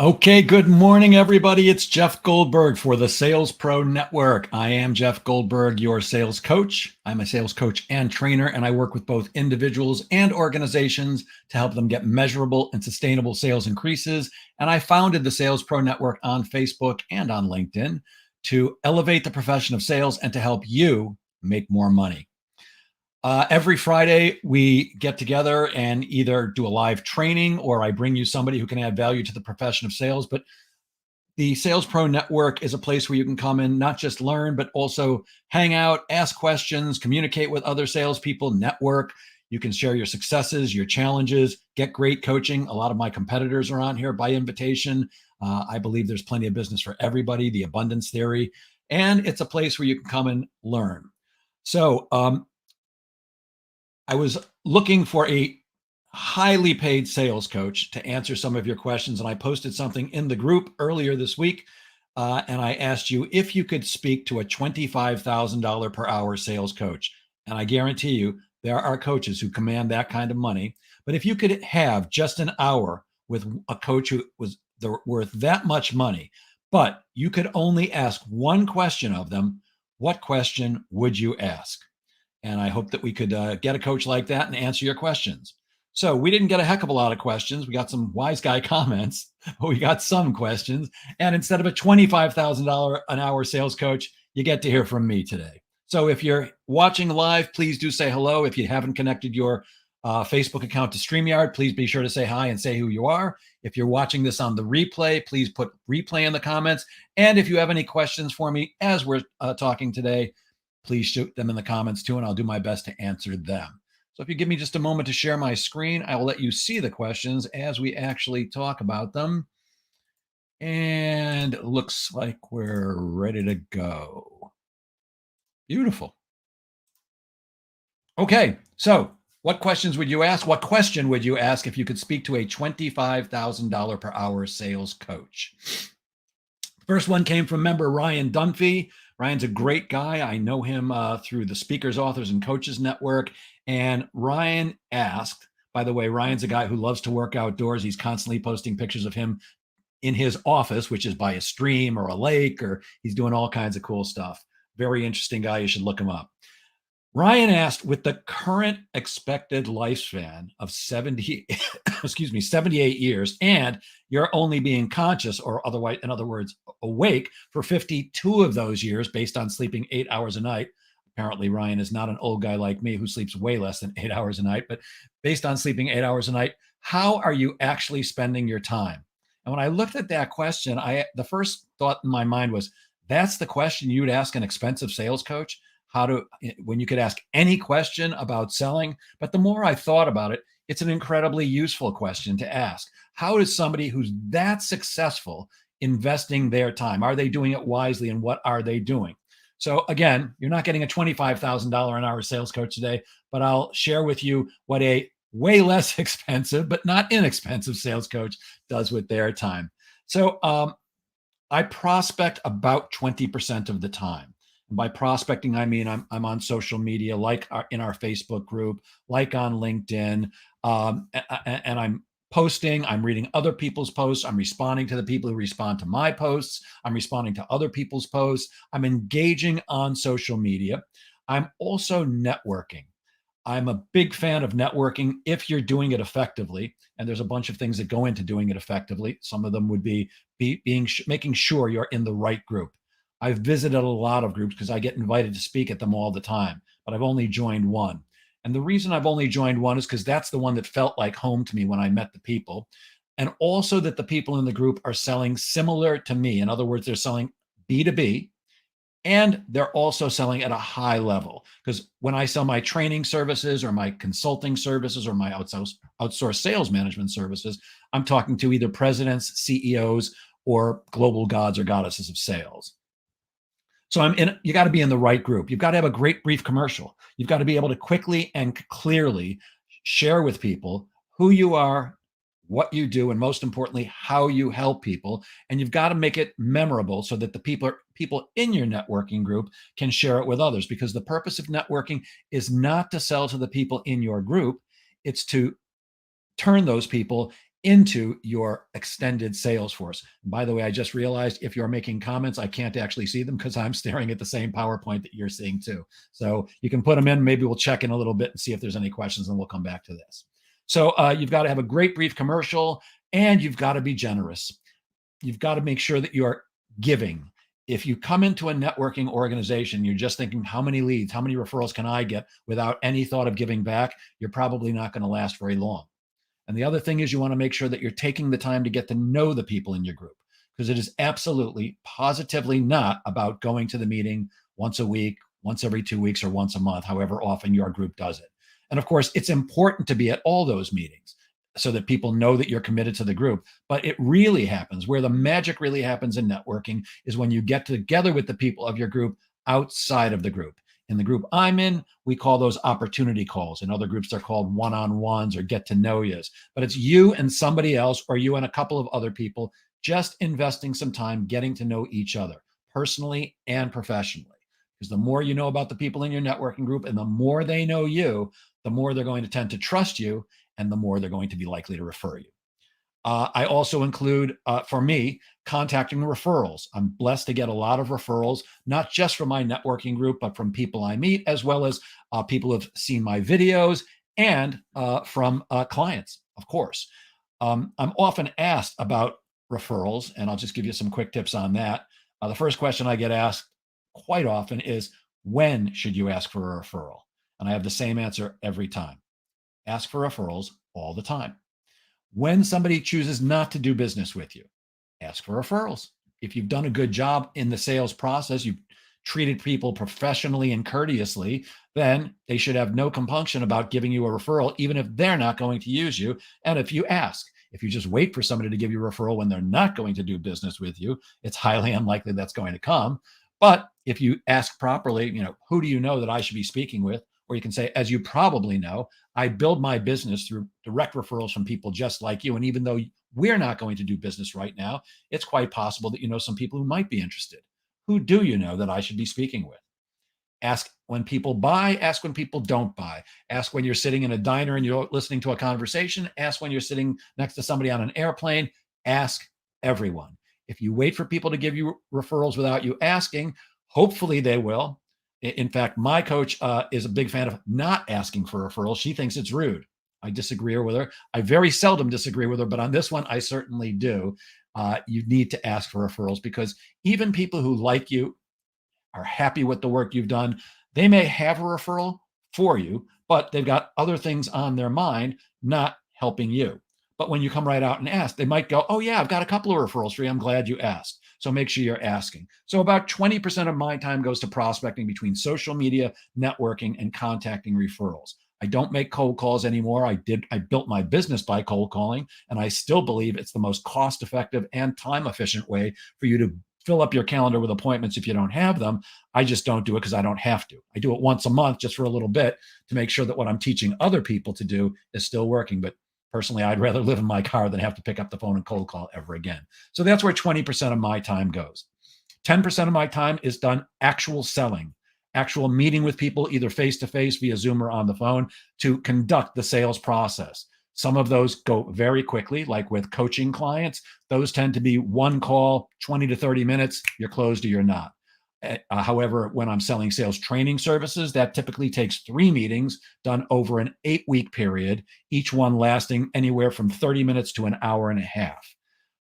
Okay, good morning, everybody. It's Jeff Goldberg for the Sales Pro Network. I am Jeff Goldberg, your sales coach. I'm a sales coach and trainer, and I work with both individuals and organizations to help them get measurable and sustainable sales increases. And I founded the Sales Pro Network on Facebook and on LinkedIn to elevate the profession of sales and to help you make more money. Every Friday, we get together and either do a live training or I bring you somebody who can add value to the profession of sales. But the Sales Pro Network is a place where you can come and not just learn, but also hang out, ask questions, communicate with other salespeople, network. You can share your successes, your challenges, get great coaching. A lot of my competitors are on here by invitation. I believe there's plenty of business for everybody, the abundance theory. And it's a place where you can come and learn. So, I was looking for a highly paid sales coach to answer some of your questions, and I posted something in the group earlier this week. And I asked you if you could speak to a $25,000 per hour sales coach. And I guarantee you, there are coaches who command that kind of money. But if you could have just an hour with a coach who was worth that much money, but you could only ask one question of them, what question would you ask? And I hope that we could get a coach like that and answer your questions. So we didn't get a heck of a lot of questions. We got some wise guy comments, but we got some questions. And instead of a $25,000 an hour sales coach, you get to hear from me today. So if you're watching live, please do say hello. If you haven't connected your Facebook account to StreamYard, please be sure to say hi and say who you are. If you're watching this on the replay, please put replay in the comments. And if you have any questions for me as we're talking today, please shoot them in the comments too, and I'll do my best to answer them. So if you give me just a moment to share my screen, I will let you see the questions as we actually talk about them. And it looks like we're ready to go. Beautiful. Okay, so what questions would you ask? What question would you ask if you could speak to a $25,000 per hour sales coach? First one came from member Ryan Dunphy. Ryan's a great guy. I know him through the Speakers, Authors, and Coaches Network. And Ryan asked, by the way, Ryan's a guy who loves to work outdoors. He's constantly posting pictures of him in his office, which is by a stream or a lake, or he's doing all kinds of cool stuff. Very interesting guy. You should look him up. Ryan asked, with the current expected lifespan of 78 years, and you're only being conscious or otherwise, in other words, awake for 52 of those years based on sleeping 8 hours a night. Apparently, Ryan is not an old guy like me who sleeps way less than 8 hours a night, but based on sleeping 8 hours a night, how are you actually spending your time? And when I looked at that question, the first thought in my mind was, that's the question you'd ask an expensive sales coach? When you could ask any question about selling. But the more I thought about it, it's an incredibly useful question to ask. How is somebody who's that successful investing their time? Are they doing it wisely, and what are they doing? So again, you're not getting a $25,000 an hour sales coach today, but I'll share with you what a way less expensive, but not inexpensive sales coach does with their time. So I prospect about 20% of the time. And by prospecting, I mean I'm on social media, like in our Facebook group, like on LinkedIn, and I'm posting. I'm reading other people's posts. I'm responding to the people who respond to my posts. I'm responding to other people's posts. I'm engaging on social media. I'm also networking. I'm a big fan of networking if you're doing it effectively. And there's a bunch of things that go into doing it effectively. Some of them would be making sure you're in the right group. I've visited a lot of groups because I get invited to speak at them all the time, but I've only joined one. And the reason I've only joined one is because that's the one that felt like home to me when I met the people. And also that the people in the group are selling similar to me. In other words, they're selling B2B, and they're also selling at a high level. Because when I sell my training services or my consulting services or my outsourced sales management services, I'm talking to either presidents, CEOs, or global gods or goddesses of sales. So you got to be in the right group. You've got to have a great brief commercial. You've got to be able to quickly and clearly share with people who you are, what you do, and most importantly, how you help people. And you've got to make it memorable so that the people in your networking group can share it with others, because the purpose of networking is not to sell to the people in your group. It's to turn those people into your extended sales force. And by the way, I just realized if you're making comments, I can't actually see them because I'm staring at the same PowerPoint that you're seeing too. So you can put them in. Maybe we'll check in a little bit and see if there's any questions, and we'll come back to this. So you've got to have a great brief commercial, and you've got to be generous. You've got to make sure that you're giving. If you come into a networking organization, you're just thinking, how many leads, how many referrals can I get without any thought of giving back, you're probably not going to last very long. And the other thing is you want to make sure that you're taking the time to get to know the people in your group, because it is absolutely, positively not about going to the meeting once a week, once every 2 weeks, or once a month, however often your group does it. And of course, it's important to be at all those meetings so that people know that you're committed to the group. But it really happens, where the magic really happens in networking, is when you get together with the people of your group outside of the group. In the group I'm in, we call those opportunity calls. In other groups, they're called one-on-ones or get-to-know-yous. But it's you and somebody else, or you and a couple of other people, just investing some time getting to know each other personally and professionally. Because the more you know about the people in your networking group and the more they know you, the more they're going to tend to trust you, and the more they're going to be likely to refer you. I also include, for me, contacting referrals. I'm blessed to get a lot of referrals, not just from my networking group, but from people I meet, as well as people who have seen my videos, and from clients, of course. I'm often asked about referrals, and I'll just give you some quick tips on that. The first question I get asked quite often is, when should you ask for a referral? And I have the same answer every time. Ask for referrals all the time. When somebody chooses not to do business with you, ask for referrals. If you've done a good job in the sales process, you've treated people professionally and courteously, then they should have no compunction about giving you a referral, even if they're not going to use you. And if you ask, if you just wait for somebody to give you a referral when they're not going to do business with you, it's highly unlikely that's going to come. But if you ask properly, who do you know that I should be speaking with? Or you can say, as you probably know, I build my business through direct referrals from people just like you. And even though we're not going to do business right now, it's quite possible that you know some people who might be interested. Who do you know that I should be speaking with? Ask when people buy, ask when people don't buy. Ask when you're sitting in a diner and you're listening to a conversation. Ask when you're sitting next to somebody on an airplane. Ask everyone. If you wait for people to give you referrals without you asking, hopefully they will. In fact, my coach is a big fan of not asking for referrals. She thinks it's rude. I disagree with her. I very seldom disagree with her, but on this one, I certainly do. You need to ask for referrals, because even people who like you, are happy with the work you've done, they may have a referral for you, but they've got other things on their mind, not helping you. But when you come right out and ask, they might go, oh yeah, I've got a couple of referrals for you. I'm glad you asked. So make sure you're asking. So about 20% of my time goes to prospecting between social media, networking, and contacting referrals. I don't make cold calls anymore. I built my business by cold calling, and I still believe it's the most cost-effective and time-efficient way for you to fill up your calendar with appointments if you don't have them. I just don't do it because I don't have to. I do it once a month just for a little bit to make sure that what I'm teaching other people to do is still working. But personally, I'd rather live in my car than have to pick up the phone and cold call ever again. So that's where 20% of my time goes. 10% of my time is done actual selling, actual meeting with people, either face-to-face, via Zoom, or on the phone, to conduct the sales process. Some of those go very quickly, like with coaching clients. Those tend to be one call, 20 to 30 minutes, you're closed or you're not. However, when I'm selling sales training services, that typically takes 3 meetings done over an 8-week period, each one lasting anywhere from 30 minutes to an hour and a half.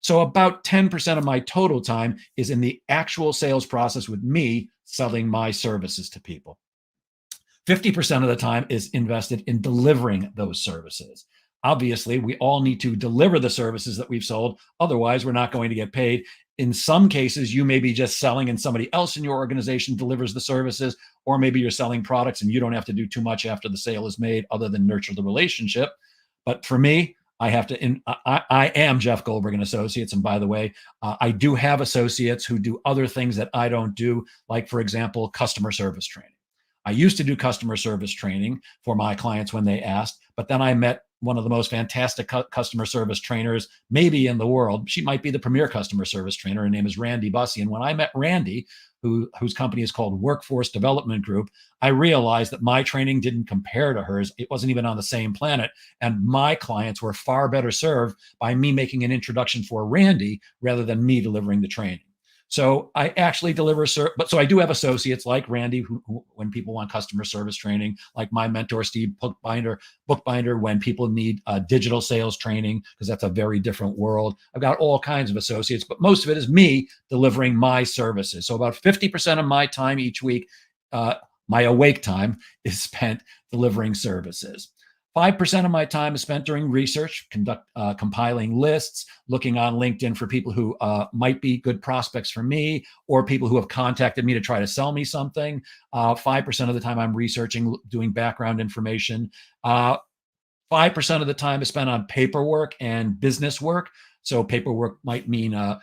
So about 10% of my total time is in the actual sales process with me selling my services to people. 50% of the time is invested in delivering those services. Obviously, we all need to deliver the services that we've sold. Otherwise, we're not going to get paid. In some cases, you may be just selling and somebody else in your organization delivers the services, or maybe you're selling products and you don't have to do too much after the sale is made other than nurture the relationship. But for me, I have to. I am Jeff Goldberg and Associates, and by the way, I do have associates who do other things that I don't do, like, for example, customer service training. I used to do customer service training for my clients when they asked, but then I met one of the most fantastic customer service trainers maybe in the world. She might be the premier customer service trainer. Her name is Randy Bussey. And when I met Randy, whose company is called Workforce Development Group, I realized that my training didn't compare to hers. It wasn't even on the same planet. And my clients were far better served by me making an introduction for Randy rather than me delivering the training. So I actually deliver, but so I do have associates like Randy, who when people want customer service training, like my mentor, Steve Bookbinder, when people need digital sales training, because that's a very different world. I've got all kinds of associates, but most of it is me delivering my services. So about 50% of my time each week, my awake time, is spent delivering services. 5% of my time is spent during research, compiling lists, looking on LinkedIn for people who might be good prospects for me, or people who have contacted me to try to sell me something. 5% of the time I'm researching, doing background information. 5% of the time is spent on paperwork and business work. So paperwork might mean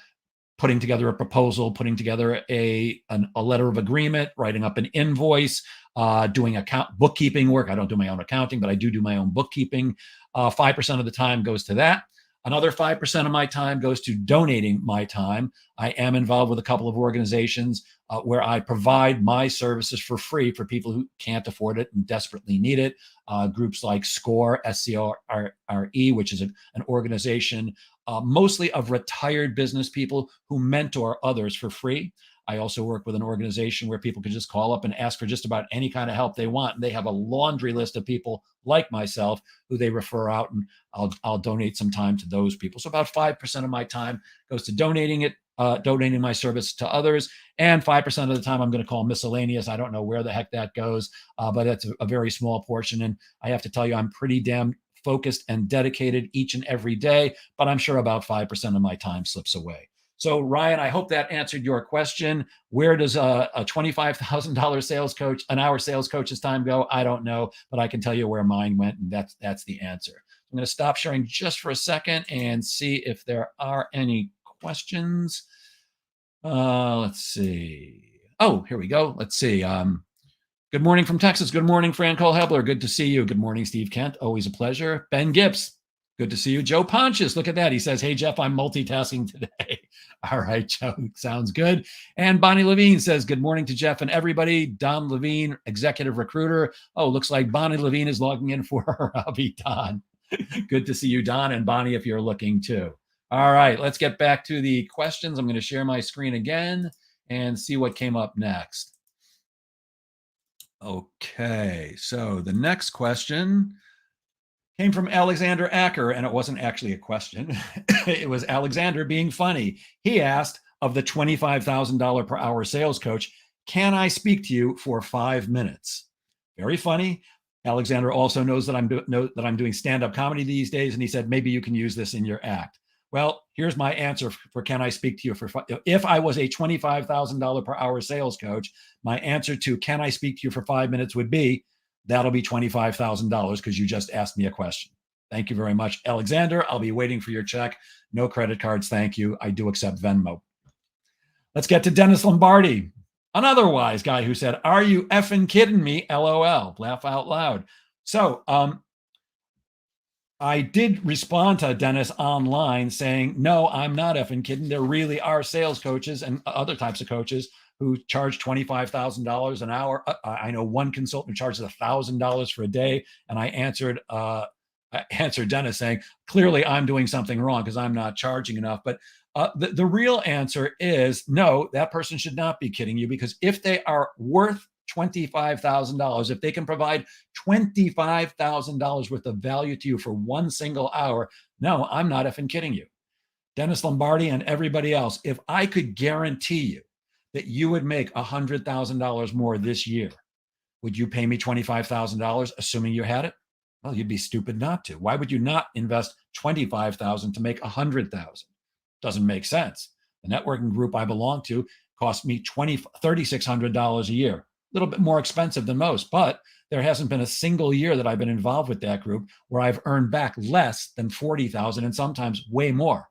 putting together a proposal, putting together a letter of agreement, writing up an invoice, doing bookkeeping work. I don't do my own accounting, but I do my own bookkeeping. 5% of the time goes to that. Another 5% of my time goes to donating my time. I am involved with a couple of organizations where I provide my services for free for people who can't afford it and desperately need it. Groups like SCORE, SCORE, which is an organization mostly of retired business people who mentor others for free. I also work with an organization where people can just call up and ask for just about any kind of help they want. And they have a laundry list of people like myself who they refer out, and I'll donate some time to those people. So about 5% of my time goes to donating my service to others. And 5% of the time I'm going to call miscellaneous. I don't know where the heck that goes, but that's a very small portion. And I have to tell you, I'm pretty damn focused and dedicated each and every day, but I'm sure about 5% of my time slips away. So Ryan, I hope that answered your question. Where does a $25,000 sales coach, an hour sales coach's time go? I don't know, but I can tell you where mine went, and that's the answer. I'm going to stop sharing just for a second and see if there are any questions. Let's see. Oh, here we go. Let's see. Good morning from Texas. Good morning, Fran Cole Hebler. Good to see you. Good morning, Steve Kent. Always a pleasure. Ben Gibbs. Good to see you. Joe Pontius. Look at that. He says, hey, Jeff, I'm multitasking today. All right, Joe. Sounds good. And Bonnie Levine says, good morning to Jeff and everybody. Don Levine, executive recruiter. Oh, looks like Bonnie Levine is logging in for her hubby, Don. Good to see you, Don, and Bonnie, if you're looking too. All right, let's get back to the questions. I'm going to share my screen again and see what came up next. Okay, so the next question came from Alexander Acker, and it wasn't actually a question. It was Alexander being funny. He asked, of the $25,000 per hour sales coach, can I speak to you for 5 minutes? Very funny. Alexander also knows that I'm doing stand-up comedy these days, and he said, maybe you can use this in your act. Well, here's my answer for can I speak to you for, if I was a $25,000 per hour sales coach, my answer to can I speak to you for 5 minutes would be, that'll be $25,000 because you just asked me a question. Thank you very much, Alexander. I'll be waiting for your check. No credit cards, thank you. I do accept Venmo. Let's get to Dennis Lombardi, another wise guy who said, are you effing kidding me? LOL, laugh out loud. So, I did respond to Dennis online saying, no, I'm not effing kidding. There really are sales coaches and other types of coaches who charge $25,000 an hour. I know one consultant who charges $1,000 for a day. And I answered Dennis saying, clearly I'm doing something wrong because I'm not charging enough. But the real answer is no, that person should not be kidding you, because if they are worth $25,000, if they can provide $25,000 worth of value to you for one single hour, no, I'm not effing kidding you. Dennis Lombardi and everybody else, if I could guarantee you that you would make $100,000 more this year, would you pay me $25,000 assuming you had it? Well, you'd be stupid not to. Why would you not invest $25,000 to make $100,000? Doesn't make sense. The networking group I belong to cost me $3,600 a year. A little bit more expensive than most, but there hasn't been a single year that I've been involved with that group where I've earned back less than $40,000 and sometimes way more.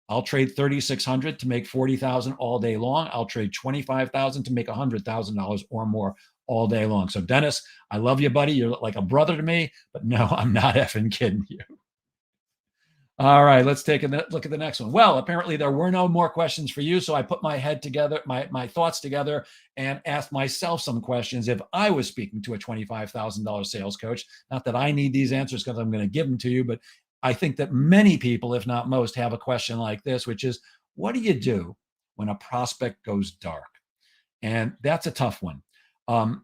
I'll trade $3,600 to make $40,000 all day long. I'll trade $25,000 to make $100,000 or more all day long. So Dennis, I love you, buddy. You're like a brother to me, but no, I'm not effing kidding you. All right, let's take a look at the next one. Well, apparently there were no more questions for you, so I put my head together, my thoughts together, and asked myself some questions if I was speaking to a $25,000 sales coach. Not that I need these answers because I'm going to give them to you, but I think that many people, if not most, have a question like this, which is, what do you do when a prospect goes dark? And that's a tough one.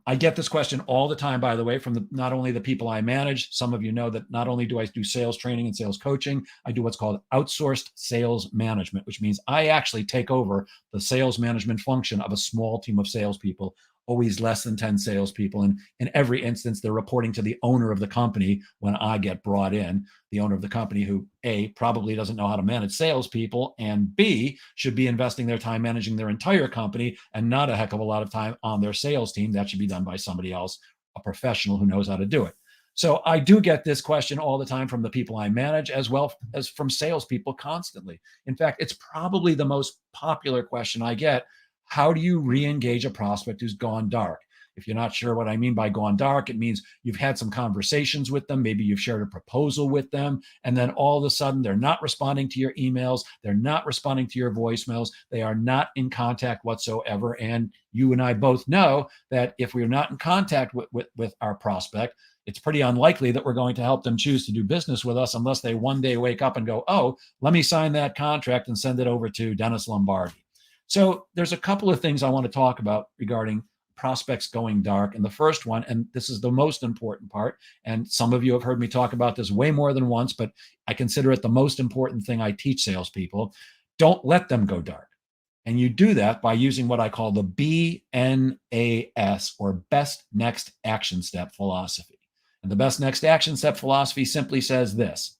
I get this question all the time, by the way, from not only the people I manage. Some of you know that not only do I do sales training and sales coaching, I do what's called outsourced sales management, which means I actually take over the sales management function of a small team of salespeople, always less than 10 salespeople. And in every instance, they're reporting to the owner of the company when I get brought in, the owner of the company who, A, probably doesn't know how to manage salespeople, and B, should be investing their time managing their entire company and not a heck of a lot of time on their sales team. That should be done by somebody else, a professional who knows how to do it. So I do get this question all the time from the people I manage, as well as from salespeople constantly. In fact, it's probably the most popular question I get. How do you re-engage a prospect who's gone dark? If you're not sure what I mean by gone dark, it means you've had some conversations with them. Maybe you've shared a proposal with them. And then all of a sudden, they're not responding to your emails. They're not responding to your voicemails. They are not in contact whatsoever. And you and I both know that if we're not in contact with our prospect, it's pretty unlikely that we're going to help them choose to do business with us unless they one day wake up and go, oh, let me sign that contract and send it over to Dennis Lombardi. So there's a couple of things I want to talk about regarding prospects going dark. And the first one, and this is the most important part, and some of you have heard me talk about this way more than once, but I consider it the most important thing I teach salespeople. Don't let them go dark. And you do that by using what I call the BNAS, or best next action step philosophy. And the best next action step philosophy simply says this: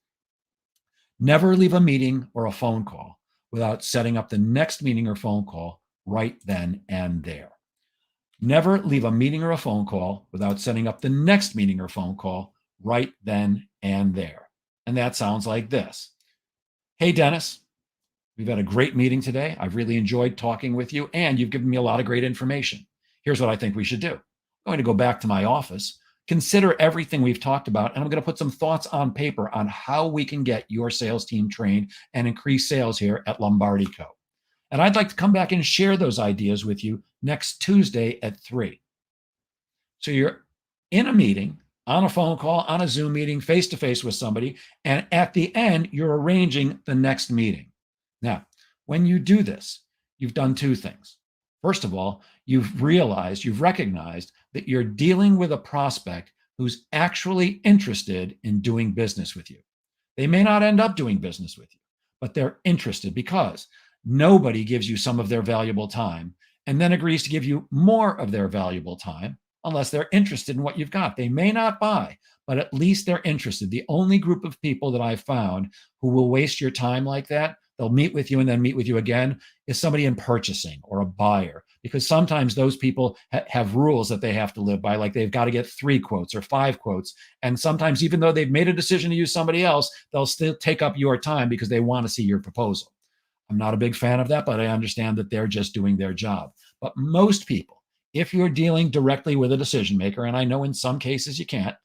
never leave a meeting or a phone call without setting up the next meeting or phone call right then and there. Never leave a meeting or a phone call without setting up the next meeting or phone call right then and there. And that sounds like this. Hey, Dennis, we've had a great meeting today. I've really enjoyed talking with you, and you've given me a lot of great information. Here's what I think we should do. I'm going to go back to my office, consider everything we've talked about, and I'm going to put some thoughts on paper on how we can get your sales team trained and increase sales here at Lombardi Co. And I'd like to come back and share those ideas with you next Tuesday at 3. So you're in a meeting, on a phone call, on a Zoom meeting, face-to-face with somebody, and at the end, you're arranging the next meeting. Now, when you do this, you've done two things. First of all, you've recognized that you're dealing with a prospect who's actually interested in doing business with you. They may not end up doing business with you, but they're interested, because nobody gives you some of their valuable time and then agrees to give you more of their valuable time unless they're interested in what you've got. They may not buy, but at least they're interested. The only group of people that I've found who will waste your time like that, they'll meet with you and then meet with you again, is somebody in purchasing or a buyer, because sometimes those people have rules that they have to live by, like they've got to get 3 quotes or 5 quotes. And sometimes, even though they've made a decision to use somebody else, they'll still take up your time because they want to see your proposal. I'm not a big fan of that, but I understand that they're just doing their job. But most people, if you're dealing directly with a decision maker, and I know in some cases you can't,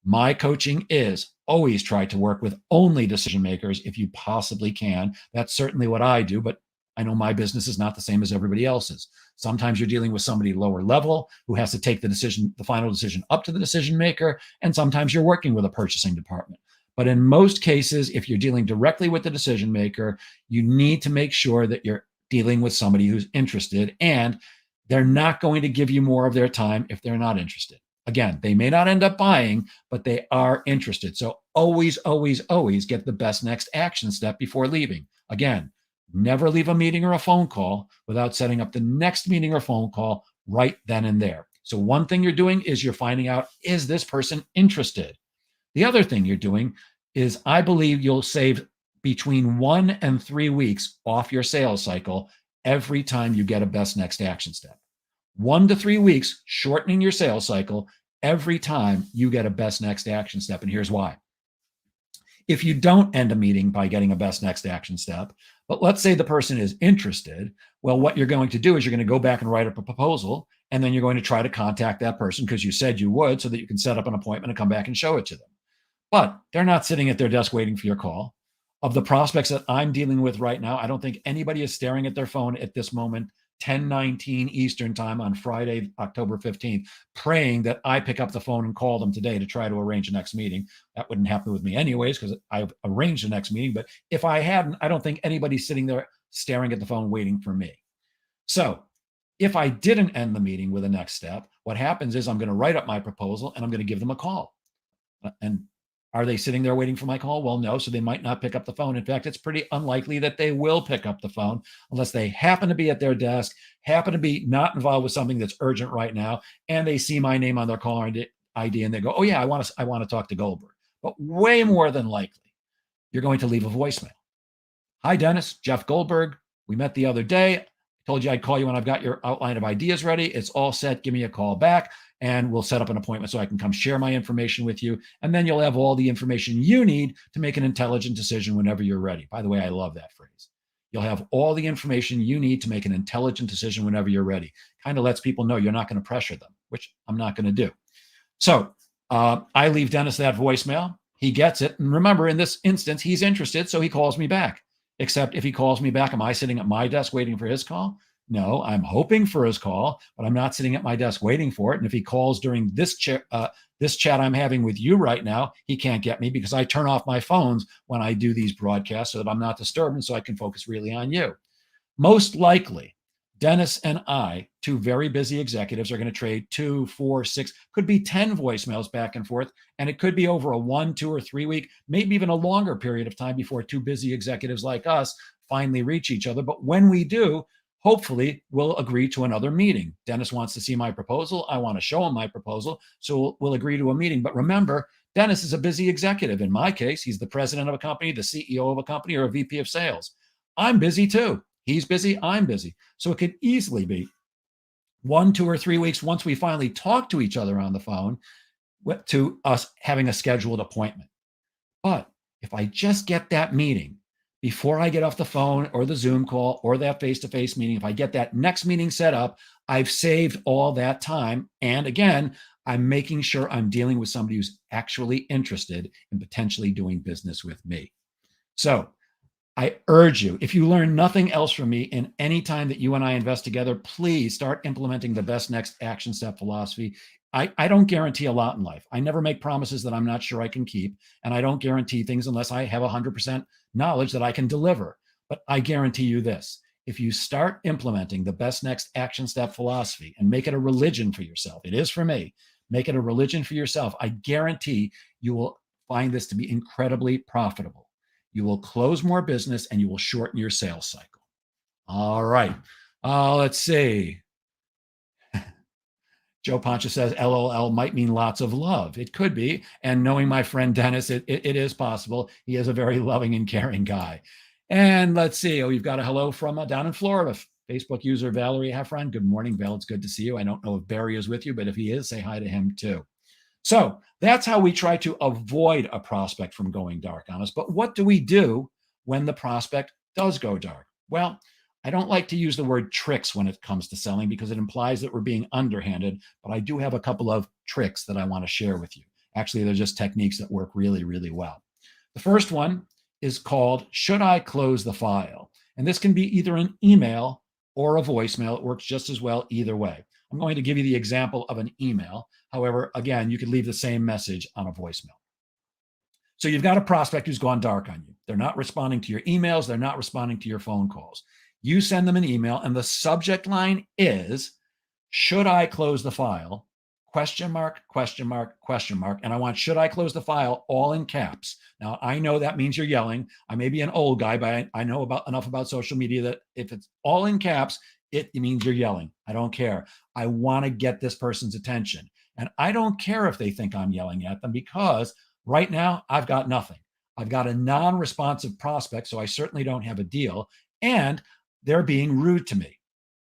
my coaching is always try to work with only decision makers if you possibly can. That's certainly what I do, but I know my business is not the same as everybody else's. Sometimes you're dealing with somebody lower level who has to take the final decision up to the decision maker, and sometimes you're working with a purchasing department. But in most cases, if you're dealing directly with the decision maker, you need to make sure that you're dealing with somebody who's interested, and they're not going to give you more of their time if they're not interested. Again, they may not end up buying, but they are interested. So always, always, always get the best next action step before leaving. Again, never leave a meeting or a phone call without setting up the next meeting or phone call right then and there. So one thing you're doing is you're finding out, is this person interested? The other thing you're doing is, I believe you'll save between 1 and 3 weeks off your sales cycle every time you get a best next action step. 1 to 3 weeks, shortening your sales cycle every time you get a best next action step. And here's why. If you don't end a meeting by getting a best next action step, but let's say the person is interested, well, what you're going to do is you're going to go back and write up a proposal, and then you're going to try to contact that person because you said you would, so that you can set up an appointment and come back and show it to them. But they're not sitting at their desk waiting for your call. Of the prospects that I'm dealing with right now, I don't think anybody is staring at their phone at this moment, 10:19 Eastern time on Friday, October 15th, praying that I pick up the phone and call them today to try to arrange a next meeting. That wouldn't happen with me anyways, because I've arranged the next meeting. But if I hadn't, I don't think anybody's sitting there staring at the phone waiting for me. So if I didn't end the meeting with a next step, what happens is I'm going to write up my proposal and I'm going to give them a call. And are they sitting there waiting for my call? Well, no. So they might not pick up the phone. In fact, it's pretty unlikely that they will pick up the phone unless they happen to be at their desk, happen to be not involved with something that's urgent right now, and they see my name on their caller ID and they go, "Oh yeah, I want to talk to Goldberg." But way more than likely, you're going to leave a voicemail. "Hi, Dennis, Jeff Goldberg. We met the other day. I told you I'd call you when I've got your outline of ideas ready. It's all set. Give me a call back and we'll set up an appointment so I can come share my information with you. And then you'll have all the information you need to make an intelligent decision whenever you're ready." By the way, I love that phrase. You'll have all the information you need to make an intelligent decision whenever you're ready. Kind of lets people know you're not going to pressure them, which I'm not going to do. So I leave Dennis that voicemail. He gets it. And remember, in this instance, he's interested, so he calls me back. Except if he calls me back, am I sitting at my desk waiting for his call? No, I'm hoping for his call, but I'm not sitting at my desk waiting for it. And if he calls during this chat I'm having with you right now, he can't get me because I turn off my phones when I do these broadcasts so that I'm not disturbed and so I can focus really on you. Most likely, Dennis and I, two very busy executives, are going to trade 2, 4, 6, could be 10 voicemails back and forth. And it could be over a 1, 2, or 3 week, maybe even a longer period of time before two busy executives like us finally reach each other. But when we do, hopefully we'll agree to another meeting. Dennis wants to see my proposal. I want to show him my proposal. So we'll agree to a meeting. But remember, Dennis is a busy executive. In my case, he's the president of a company, the CEO of a company, or a VP of sales. I'm busy too. He's busy, I'm busy. So it could easily be 1, 2, or 3 weeks once we finally talk to each other on the phone to us having a scheduled appointment. But if I just get that meeting before I get off the phone or the Zoom call or that face-to-face meeting, if I get that next meeting set up, I've saved all that time. And again, I'm making sure I'm dealing with somebody who's actually interested in potentially doing business with me. So I urge you, if you learn nothing else from me in any time that you and I invest together, please start implementing the best next action step philosophy. I don't guarantee a lot in life. I never make promises that I'm not sure I can keep. And I don't guarantee things unless I have 100% knowledge that I can deliver. But I guarantee you this. If you start implementing the best next action step philosophy and make it a religion for yourself, it is for me, make it a religion for yourself, I guarantee you will find this to be incredibly profitable. You will close more business and you will shorten your sales cycle. All right. Let's see. Joe Poncha says LOL might mean lots of love. It could be. And knowing my friend Dennis, it is possible. He is a very loving and caring guy. And let's see. Oh, you've got a hello from down in Florida. Facebook user Valerie Heffron. Good morning, Val. It's good to see you. I don't know if Barry is with you, but if he is, say hi to him too. So that's how we try to avoid a prospect from going dark on us. But what do we do when the prospect does go dark? Well, I don't like to use the word tricks when it comes to selling because it implies that we're being underhanded, but I do have a couple of tricks that I want to share with you. Actually, they're just techniques that work really, really well. The first one is called, should I close the file? And this can be either an email or a voicemail. It works just as well either way. I'm going to give you the example of an email. However, again, you could leave the same message on a voicemail. So you've got a prospect who's gone dark on you. They're not responding to your emails. They're not responding to your phone calls. You send them an email and the subject line is, should I close the file? Question mark, question mark, question mark. And I want, should I close the file, all in caps. Now, I know that means you're yelling. I may be an old guy, but I know enough about social media that if it's all in caps, it means you're yelling. I don't care. I want to get this person's attention. And I don't care if they think I'm yelling at them because right now I've got nothing. I've got a non-responsive prospect, so I certainly don't have a deal. And they're being rude to me.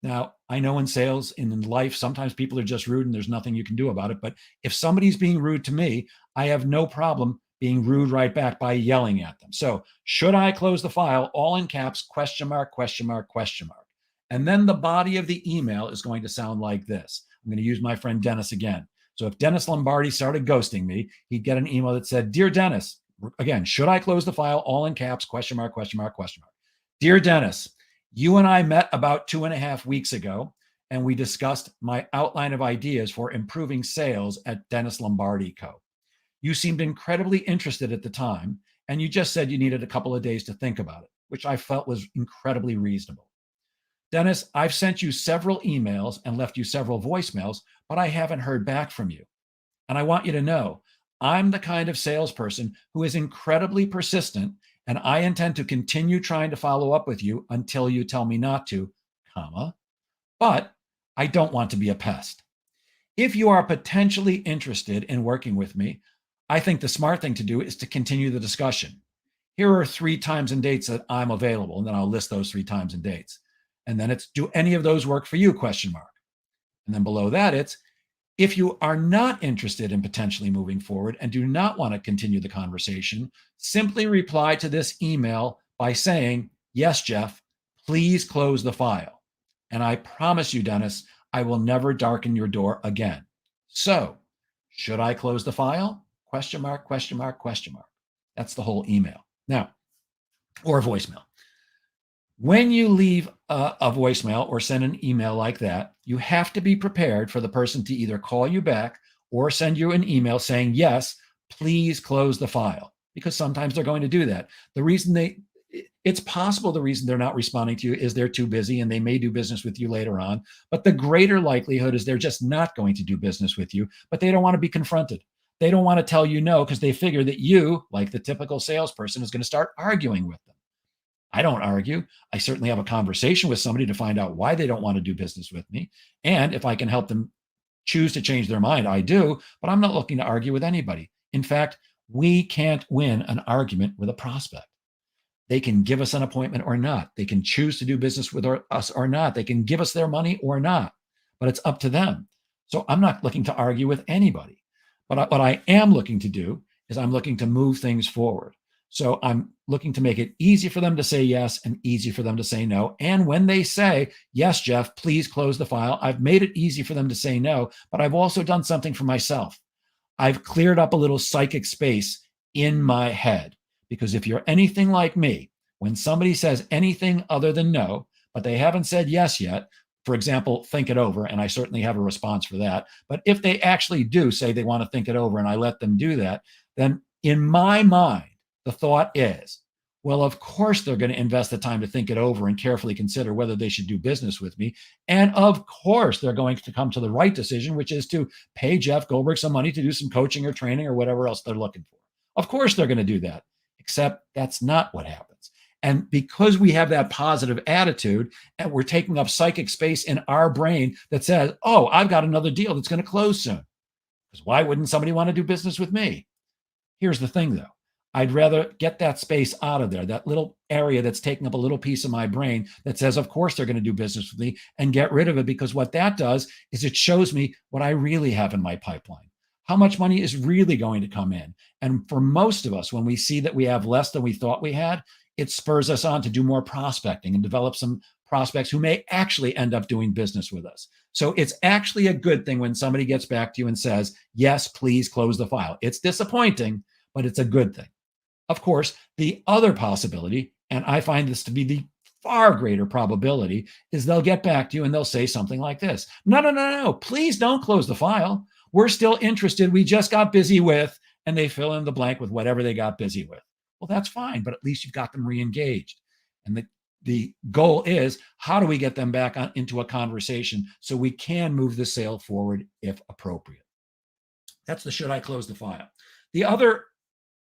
Now, I know in sales and in life, sometimes people are just rude and there's nothing you can do about it. But if somebody's being rude to me, I have no problem being rude right back by yelling at them. So should I close the file, all in caps, question mark, question mark, question mark. And then the body of the email is going to sound like this. I'm going to use my friend Dennis again. So if Dennis Lombardi started ghosting me, he'd get an email that said, Dear Dennis, Again, should I close the file? All in caps, question mark, question mark, question mark. Dear Dennis, you and I met about 2.5 weeks ago, and we discussed my outline of ideas for improving sales at Dennis Lombardi Co. You seemed incredibly interested at the time, and you just said you needed a couple of days to think about it, which I felt was incredibly reasonable. Dennis, I've sent you several emails and left you several voicemails, but I haven't heard back from you. And I want you to know I'm the kind of salesperson who is incredibly persistent, and I intend to continue trying to follow up with you until you tell me not to, comma, but I don't want to be a pest. If you are potentially interested in working with me, I think the smart thing to do is to continue the discussion. Here are 3 times and dates that I'm available, and then I'll list those 3 times and dates. And then it's, do any of those work for you, question mark. And then below that, it's, if you are not interested in potentially moving forward and do not want to continue the conversation, simply reply to this email by saying, yes, Jeff, please close the file. And I promise you, Dennis, I will never darken your door again. So, should I close the file? Question mark, question mark, question mark. That's the whole email. Now, or voicemail. When you leave a voicemail or send an email like that, you have to be prepared for the person to either call you back or send you an email saying, yes, please close the file, because sometimes they're going to do that. It's possible the reason they're not responding to you is they're too busy and they may do business with you later on. But the greater likelihood is they're just not going to do business with you, but they don't want to be confronted. They don't want to tell you no because they figure that you, like the typical salesperson, is going to start arguing with them. I don't argue. I certainly have a conversation with somebody to find out why they don't want to do business with me. And if I can help them choose to change their mind, I do, but I'm not looking to argue with anybody. In fact, we can't win an argument with a prospect. They can give us an appointment or not. They can choose to do business with us or not. They can give us their money or not, but it's up to them. So I'm not looking to argue with anybody. But what I am looking to do is I'm looking to move things forward. So I'm looking to make it easy for them to say yes and easy for them to say no. And when they say, yes, Jeff, please close the file, I've made it easy for them to say no, but I've also done something for myself. I've cleared up a little psychic space in my head. Because if you're anything like me, when somebody says anything other than no, but they haven't said yes yet, for example, think it over, and I certainly have a response for that. But if they actually do say they want to think it over and I let them do that, then in my mind, the thought is, well, of course they're going to invest the time to think it over and carefully consider whether they should do business with me. And of course, they're going to come to the right decision, which is to pay Jeff Goldberg some money to do some coaching or training or whatever else they're looking for. Of course, they're going to do that, except that's not what happens. And because we have that positive attitude and we're taking up psychic space in our brain that says, oh, I've got another deal that's going to close soon. Because why wouldn't somebody want to do business with me? Here's the thing, though. I'd rather get that space out of there, that little area that's taking up a little piece of my brain that says, of course, they're going to do business with me, and get rid of it, because what that does is it shows me what I really have in my pipeline, how much money is really going to come in. And for most of us, when we see that we have less than we thought we had, it spurs us on to do more prospecting and develop some prospects who may actually end up doing business with us. So it's actually a good thing when somebody gets back to you and says, yes, please close the file. It's disappointing, but it's a good thing. Of course, the other possibility, and I find this to be the far greater probability, is they'll get back to you and they'll say something like this. No, please don't close the file. We're still interested. We just got busy with, and they fill in the blank with whatever they got busy with. Well, that's fine, but at least you've got them re-engaged. And the goal is, how do we get them back into a conversation so we can move the sale forward if appropriate? That's the should I close the file. The other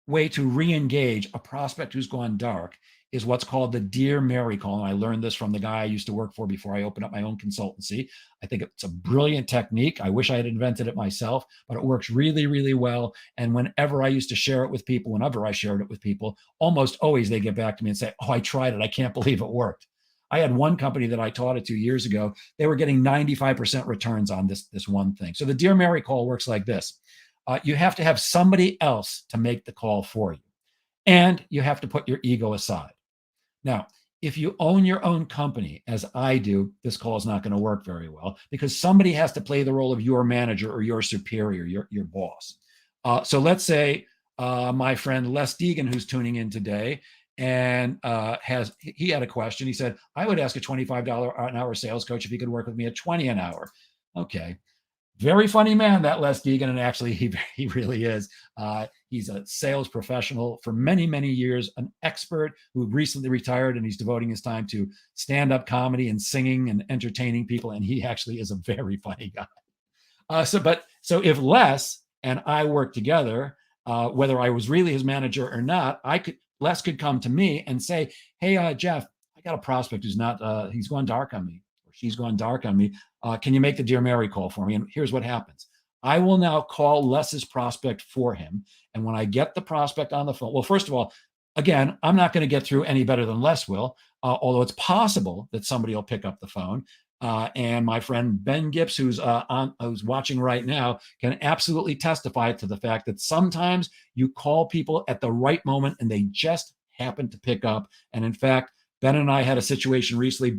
way to re-engage a prospect who's gone dark is what's called the Dear Mary call. And I learned this from the guy I used to work for before I opened up my own consultancy. I think it's a brilliant technique. I wish I had invented it myself, but it works really, really well. And whenever I used to share it with people, whenever I shared it with people, almost always they get back to me and say, oh, I tried it. I can't believe it worked. I had one company that I taught it to years ago. They were getting 95% returns on this one thing. So the Dear Mary call works like this. You have to have somebody else to make the call for you. And you have to put your ego aside. Now, if you own your own company, as I do, this call is not going to work very well, because somebody has to play the role of your manager or your superior, your boss. So let's say My friend Les Deegan, who's tuning in today, and he had a question. He said, I would ask a $25 an hour sales coach if he could work with me at 20 an hour. Okay. Very funny man, that Les Deegan, and actually he really is. He's a sales professional for many, many years, an expert who recently retired, and he's devoting his time to stand-up comedy and singing and entertaining people, and he actually is a very funny guy. So if Les and I worked together, whether I was really his manager or not, Les could come to me and say, "Hey, Jeff, I got a prospect who's not he's gone dark on me, or she's gone dark on me. Can you make the Dear Mary call for me?" And here's what happens: I will now call Les's prospect for him, and when I get the prospect on the phone, well, first of all, again, I'm not going to get through any better than Les will. Although it's possible that somebody will pick up the phone. And my friend Ben Gips, who's watching right now, can absolutely testify to the fact that sometimes you call people at the right moment and they just happen to pick up. And in fact, Ben and I had a situation recently.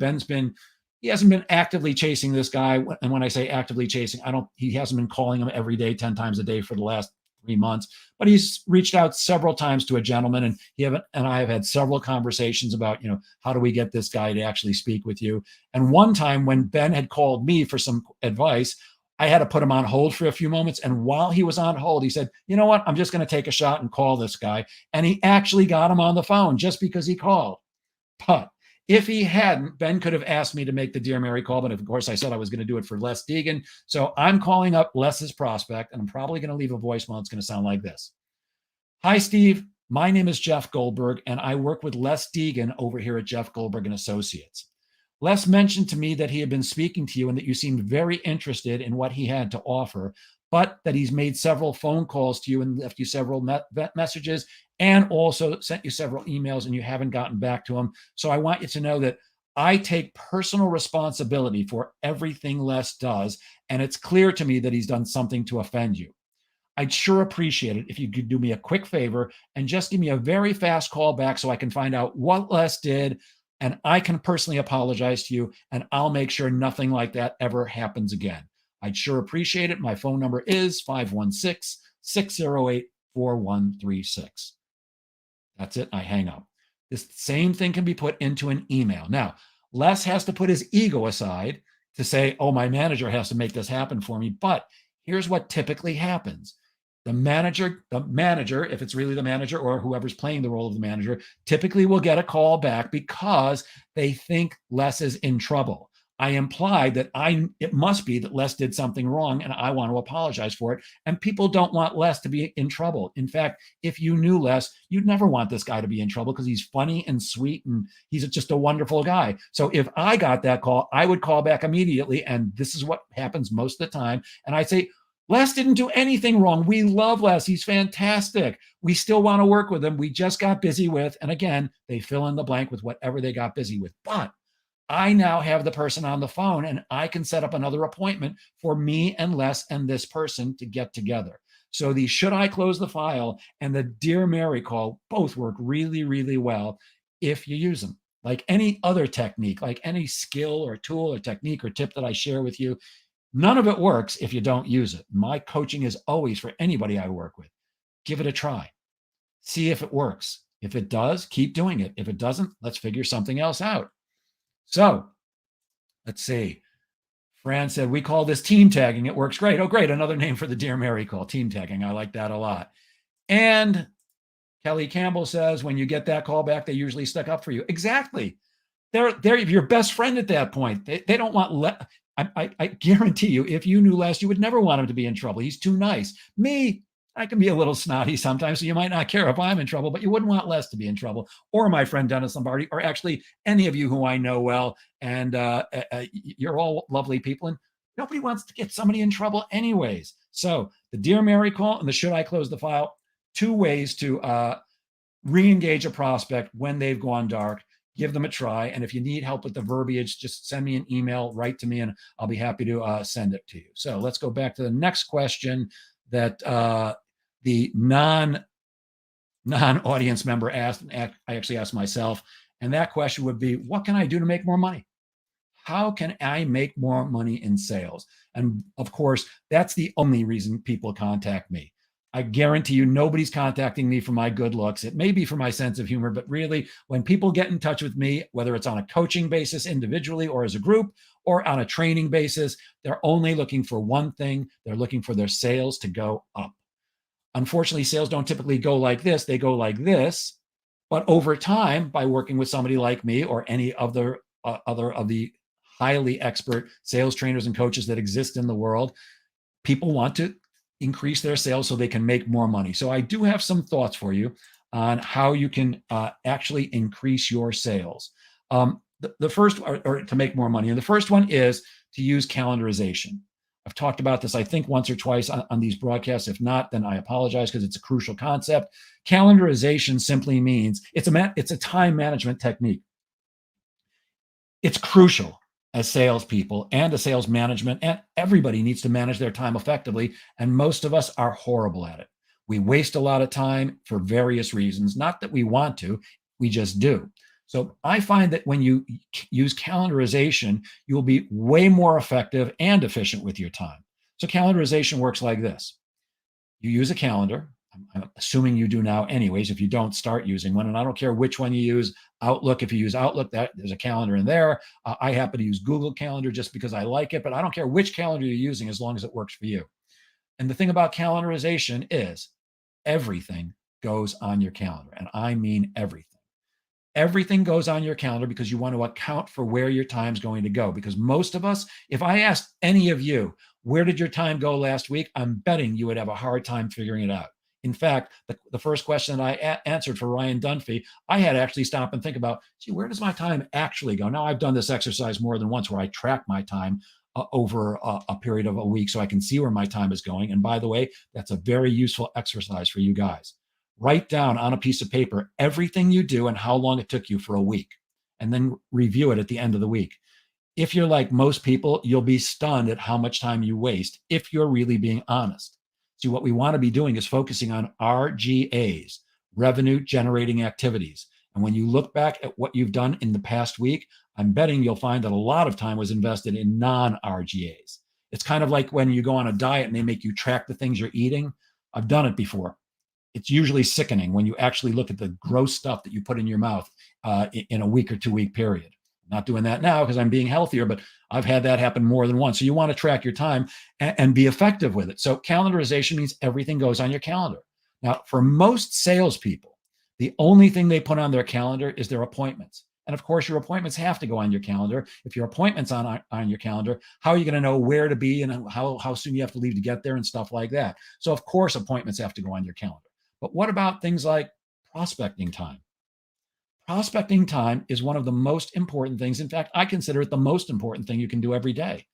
He hasn't been actively chasing this guy. And when I say actively chasing, he hasn't been calling him every day, 10 times a day for the last 3 months, but he's reached out several times to a gentleman, and I have had several conversations about, how do we get this guy to actually speak with you? And one time when Ben had called me for some advice, I had to put him on hold for a few moments. And while he was on hold, he said, "You know what? I'm just going to take a shot and call this guy." And he actually got him on the phone just because he called. But if he hadn't, Ben could have asked me to make the Dear Mary call, but of course I said I was going to do it for Les Deegan. So I'm calling up Les's prospect, and I'm probably going to leave a voicemail. It's going to sound like this. "Hi, Steve. My name is Jeff Goldberg, and I work with Les Deegan over here at Jeff Goldberg and Associates. Les mentioned to me that he had been speaking to you and that you seemed very interested in what he had to offer, but that he's made several phone calls to you and left you several messages and also sent you several emails, and you haven't gotten back to him. So I want you to know that I take personal responsibility for everything Les does, and it's clear to me that he's done something to offend you. I'd sure appreciate it if you could do me a quick favor and just give me a very fast call back so I can find out what Les did, and I can personally apologize to you, and I'll make sure nothing like that ever happens again. I'd sure appreciate it. My phone number is 516-608-4136. That's it. I hang up. This same thing can be put into an email. Now, Les has to put his ego aside to say, "Oh, my manager has to make this happen for me." But here's what typically happens. The manager, if it's really the manager or whoever's playing the role of the manager, typically will get a call back because they think Les is in trouble. I implied that it must be that Les did something wrong and I want to apologize for it. And people don't want Les to be in trouble. In fact, if you knew Les, you'd never want this guy to be in trouble because he's funny and sweet and he's just a wonderful guy. So if I got that call, I would call back immediately. And this is what happens most of the time. And I'd say, "Les didn't do anything wrong. We love Les. He's fantastic. We still want to work with him. We just got busy with," and again, they fill in the blank with whatever they got busy with. But I now have the person on the phone and I can set up another appointment for me and Les and this person to get together. So the "should I close the file" and the Dear Mary call both work really, really well if you use them. Like any other technique, like any skill or tool or technique or tip that I share with you, none of it works if you don't use it. My coaching is always for anybody I work with. Give it a try. See if it works. If it does, keep doing it. If it doesn't, let's figure something else out. So let's see. Fran said, "We call this team tagging. It works great." Oh, great. Another name for the Dear Mary call, team tagging. I like that a lot. And Kelly Campbell says, "When you get that call back, they usually stick up for you." Exactly. They're your best friend at that point. They don't want I guarantee you, if you knew Les, you would never want him to be in trouble. He's too nice. Me, I can be a little snotty sometimes, so you might not care if I'm in trouble, but you wouldn't want Les to be in trouble, or my friend Dennis Lombardi, or actually any of you who I know well. And you're all lovely people, and nobody wants to get somebody in trouble anyways. So the Dear Mary call and the "should I close the file," two ways to re-engage a prospect when they've gone dark. Give them a try. And if you need help with the verbiage, just send me an email, write to me, and I'll be happy to send it to you. So let's go back to the next question that the non-audience member asked, and I actually asked myself. And that question would be, what can I do to make more money? How can I make more money in sales? And of course, that's the only reason people contact me. I guarantee you nobody's contacting me for my good looks. It may be for my sense of humor, but really, when people get in touch with me, whether it's on a coaching basis individually or as a group or on a training basis, they're only looking for one thing. They're looking for their sales to go up. Unfortunately, sales don't typically go like this. They go like this. But over time, by working with somebody like me or any other of the highly expert sales trainers and coaches that exist in the world, people want to increase their sales so they can make more money. So I do have some thoughts for you on how you can actually increase your sales. The first, or to make more money. And the first one is to use calendarization. I've talked about this, I think, once or twice on these broadcasts. If not, then I apologize, because it's a crucial concept. Calendarization simply means it's a time management technique. It's crucial as salespeople and as sales management, and everybody needs to manage their time effectively. And most of us are horrible at it. We waste a lot of time for various reasons. Not that we want to, we just do. So I find that when you use calendarization, you'll be way more effective and efficient with your time. So calendarization works like this. You use a calendar. I'm assuming you do now anyways. If you don't, start using one. And I don't care which one you use. Outlook, if you use Outlook, there's a calendar in there. I happen to use Google Calendar just because I like it, but I don't care which calendar you're using as long as it works for you. And the thing about calendarization is everything goes on your calendar. And I mean everything. Everything goes on your calendar because you want to account for where your time's going to go. Because most of us, if I asked any of you, where did your time go last week? I'm betting you would have a hard time figuring it out. In fact, the first question that I answered for Ryan Dunphy, I had to actually stop and think about, gee, where does my time actually go? Now, I've done this exercise more than once where I track my time over a period of a week so I can see where my time is going. And by the way, that's a very useful exercise for you guys. Write down on a piece of paper everything you do and how long it took you for a week, and then review it at the end of the week. If you're like most people, you'll be stunned at how much time you waste if you're really being honest. See, what we want to be doing is focusing on RGAs, revenue generating activities. And when you look back at what you've done in the past week, I'm betting you'll find that a lot of time was invested in non-RGAs. It's kind of like when you go on a diet and they make you track the things you're eating. I've done it before. It's usually sickening when you actually look at the gross stuff that you put in your mouth in a week or 2 week period. I'm not doing that now because I'm being healthier, but I've had that happen more than once. So you want to track your time and be effective with it. So calendarization means everything goes on your calendar. Now, for most salespeople, the only thing they put on their calendar is their appointments. And of course, your appointments have to go on your calendar. If your appointment's on your calendar, how are you going to know where to be and how soon you have to leave to get there and stuff like that? So of course, appointments have to go on your calendar. But what about things like prospecting time? Prospecting time is one of the most important things. In fact, I consider it the most important thing you can do every day.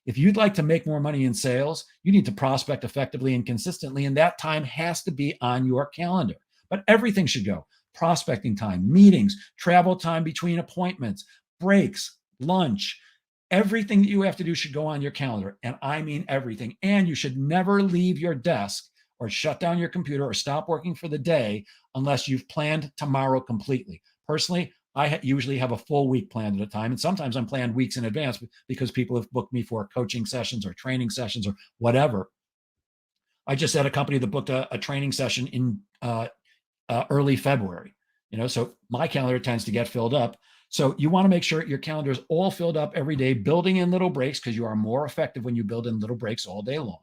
If you'd like to make more money in sales, you need to prospect effectively and consistently, and that time has to be on your calendar. But everything should go. Prospecting time, meetings, travel time between appointments, breaks, lunch, everything that you have to do should go on your calendar. And I mean everything. And you should never leave your desk or shut down your computer or stop working for the day unless you've planned tomorrow completely. Personally, I usually have a full week planned at a time. And sometimes I'm planned weeks in advance because people have booked me for coaching sessions or training sessions or whatever. I just had a company that booked a training session in early February. So my calendar tends to get filled up. So you want to make sure your calendar is all filled up every day, building in little breaks, because you are more effective when you build in little breaks all day long.